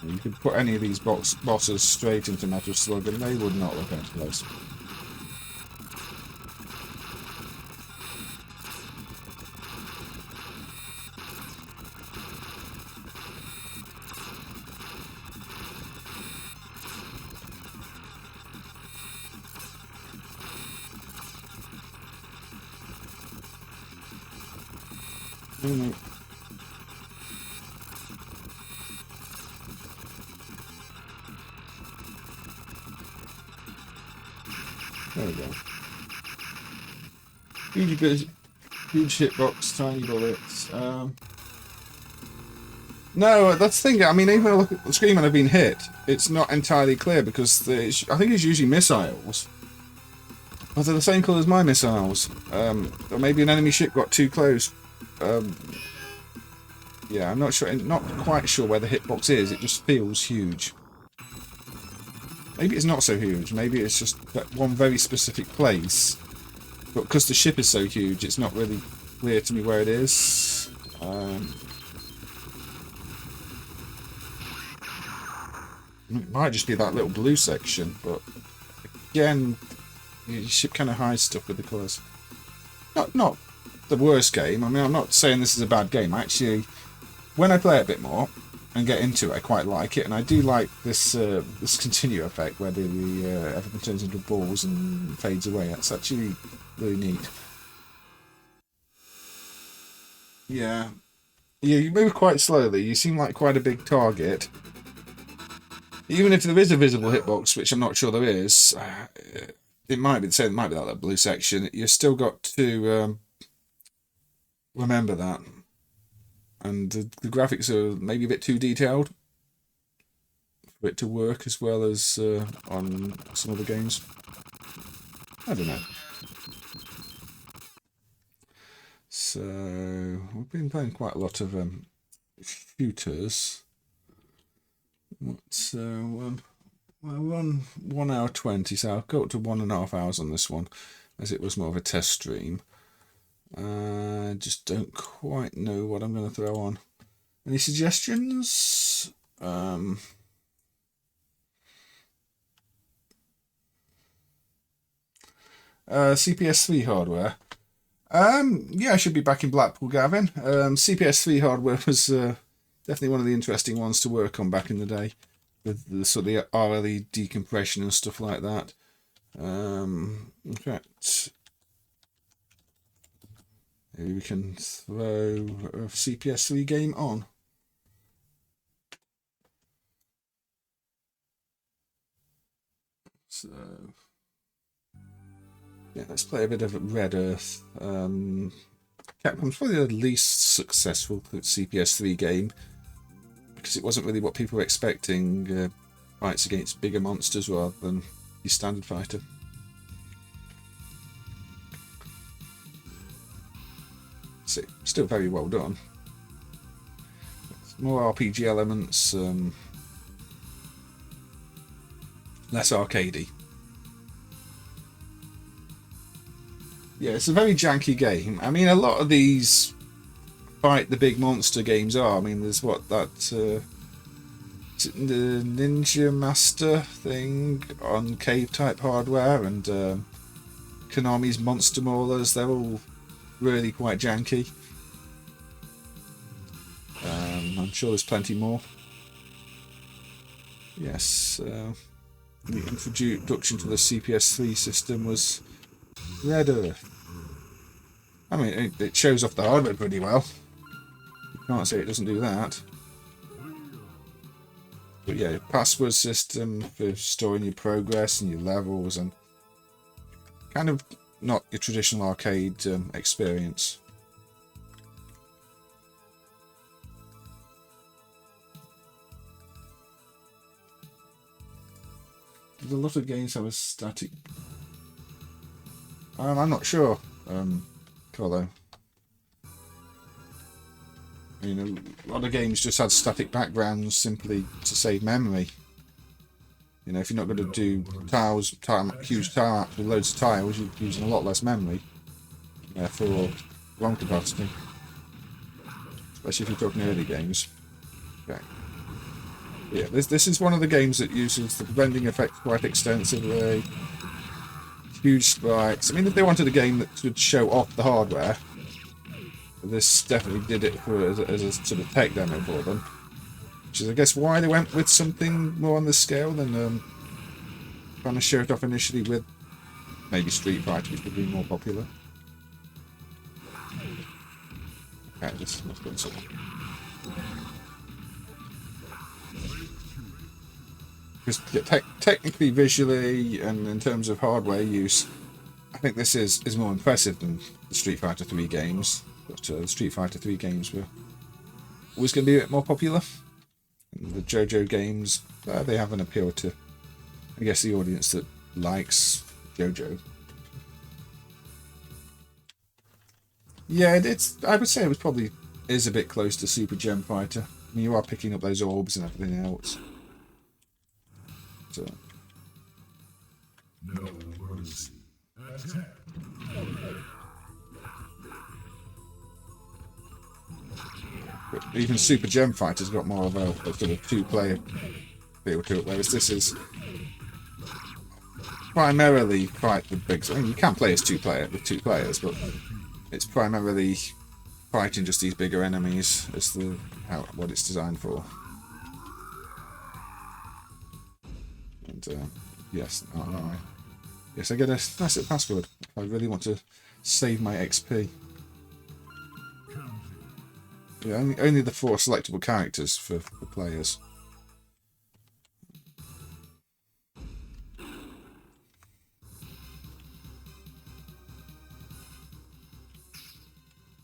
You could put any of these bosses straight into Metal Slug and they would not look out of place. There we go. Huge hitbox, tiny bullets. No, that's the thing. I mean, even when I look at the screen when I've been hit, it's not entirely clear because I think it's usually missiles. But they're the same colour as my missiles. Or maybe an enemy ship got too close. Yeah, I'm not sure. Not quite sure where the hitbox is. It just feels huge. Maybe it's not so huge. Maybe it's just that one very specific place. But because the ship is so huge, it's not really clear to me where it is. It might just be that little blue section, but again, your ship kind of hides stuff with the colours. Not the worst game. I mean, I'm not saying this is a bad game. Actually, when I play it a bit more and get into it, I quite like it, and I do like this this continue effect where everything turns into balls and fades away. That's actually really neat. Yeah, you move quite slowly. You seem like quite a big target. Even if there is a visible hitbox, which I'm not sure there is, it might be the same. It might be that blue section. You've still got to remember that. And the graphics are maybe a bit too detailed for it to work as well as on some other games. I don't know. So we've been playing quite a lot of shooters. What's we're on 1 hour 20, so I'll go up to 1.5 hours on this one, as it was more of a test stream. Just don't quite know what I'm going to throw on. Any suggestions? CPS3 hardware. Yeah, I should be back in Blackpool, Gavin. CPS3 hardware was definitely one of the interesting ones to work on back in the day, with the sort of the RLE decompression and stuff like that. In fact, maybe we can throw a CPS3 game on. So, yeah, let's play a bit of Red Earth. Capcom's probably the least successful CPS3 game, because it wasn't really what people were expecting, fights against bigger monsters rather than your standard fighter. So, still very well done. More RPG elements, less arcadey. Yeah, it's a very janky game. I mean, a lot of these fight the big monster games are. I mean, there's the Ninja Master thing on cave type hardware, and Konami's Monster Maulers. They're all really quite janky. I'm sure there's plenty more. Yes, the introduction to the CPS3 system was Red Earth. I mean, it shows off the hardware pretty well. You can't say it doesn't do that. But yeah, password system for storing your progress and your levels, and kind of not your traditional arcade experience. There's a lot of games have a static. I'm not sure, Colo. You know, a lot of games just had static backgrounds simply to save memory. You know, if you're not going to do huge tile maps with loads of tiles, you're using a lot less memory. Therefore, ROM capacity. Especially if you're talking early games. Okay. Yeah, this is one of the games that uses the blending effect quite extensively. Huge sprites. I mean, if they wanted a game that would show off the hardware, this definitely did it for as a sort of tech demo for them. Which is, I guess, why they went with something more on this scale than trying to show it off initially with maybe Street Fighter, which would be more popular. Okay, this must be something. Because technically, visually, and in terms of hardware use, I think this is more impressive than the Street Fighter 3 games. But the Street Fighter 3 games were always going to be a bit more popular. And the JoJo games, they have an appeal to, I guess, the audience that likes JoJo. Yeah, I would say it was probably is a bit close to Super Gem Fighter. I mean, you are picking up those orbs and everything else. So. No mercy. Attack. But even Super Gem Fighter's got more of a sort of two-player feel to it, whereas this is primarily quite the big. I mean, you can play as with two players, but it's primarily fighting just these bigger enemies as what it's designed for. And yes, yes, I get a nice password if I really want to save my XP. Yeah, only the 4 selectable characters for the players.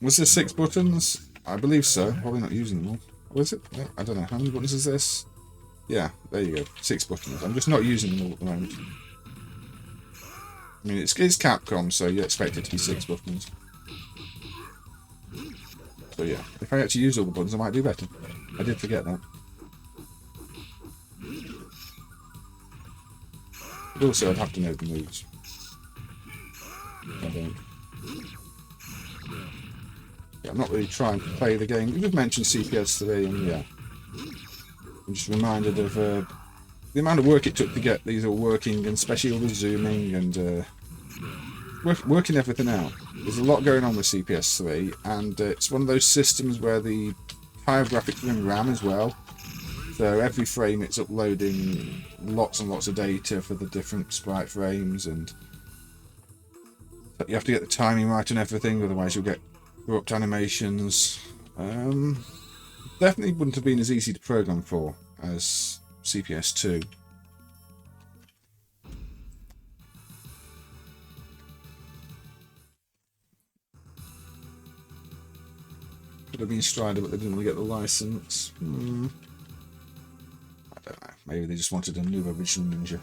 Was there 6 buttons? I believe so. Probably not using them all. Was it? I don't know. How many buttons is this? Yeah, there you go. 6 buttons. I'm just not using them all at the moment. I mean, it's Capcom, so you expect it to be 6 buttons. So yeah, if I actually use all the buttons, I might do better. I did forget that. But also, I'd have to know the moves. I don't. Yeah, I'm not really trying to play the game. We've mentioned CPS3, and yeah, I'm just reminded of the amount of work it took to get these all working, and especially all the zooming and working everything out. There's a lot going on with CPS3, and it's one of those systems where the higher graphics are in RAM as well. So every frame it's uploading lots and lots of data for the different sprite frames, and you have to get the timing right and everything, otherwise you'll get corrupt animations. Definitely wouldn't have been as easy to program for as CPS2. Could have been Strider, but they didn't want to get the license. I don't know. Maybe they just wanted a new original ninja.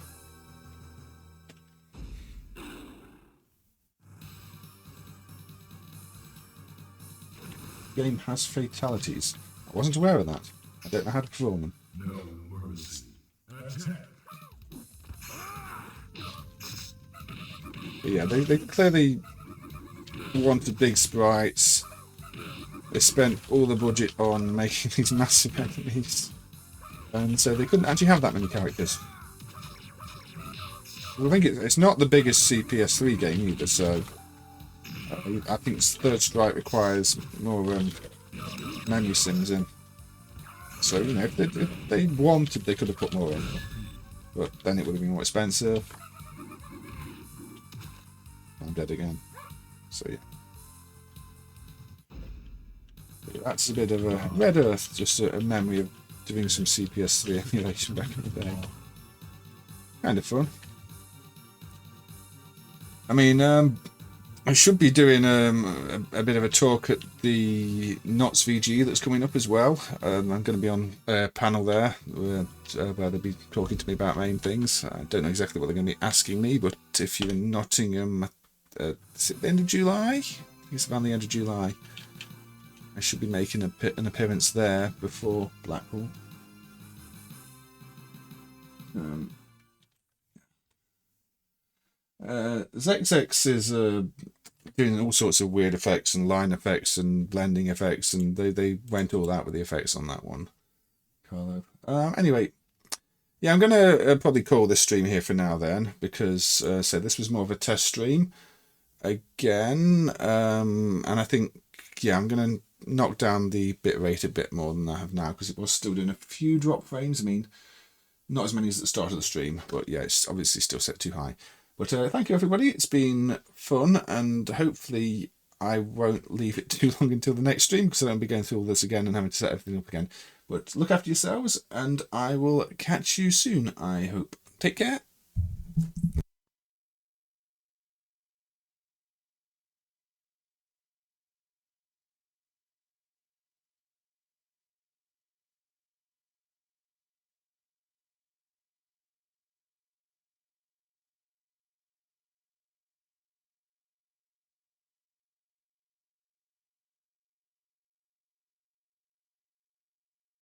The game has fatalities. I wasn't aware of that. I don't know how to perform them. No mercy. But yeah, they clearly wanted big sprites. They spent all the budget on making these massive enemies, and so they couldn't actually have that many characters. Well, I think it's not the biggest CPS3 game either, so I think Third Strike requires more menu sims in. So, you know, if they wanted, they could have put more in, but then it would have been more expensive. I'm dead again. So yeah. That's a bit of a Red Earth, just a memory of doing some CPS3 emulation back in the day. Kind of fun. I mean, I should be doing a bit of a talk at the NOTS VG that's coming up as well. I'm going to be on a panel there where they'll be talking to me about MAME things. I don't know exactly what they're going to be asking me, but if you're in Nottingham, is it the end of July? I think it's around the end of July. I should be making an appearance there before Blackpool. ZexX is doing all sorts of weird effects and line effects and blending effects, and they went all out with the effects on that one. Carlo. Anyway, yeah, I'm going to probably call this stream here for now then, because so this was more of a test stream again, and I think, yeah, I'm going to knock down the bitrate a bit more than I have now, because it was still doing a few drop frames. I mean, not as many as at the start of the stream, but yeah, it's obviously still set too high. But thank you, everybody. It's been fun, and hopefully I won't leave it too long until the next stream, because I don't be going through all this again and having to set everything up again. But look after yourselves, and I will catch you soon, I hope. Take care.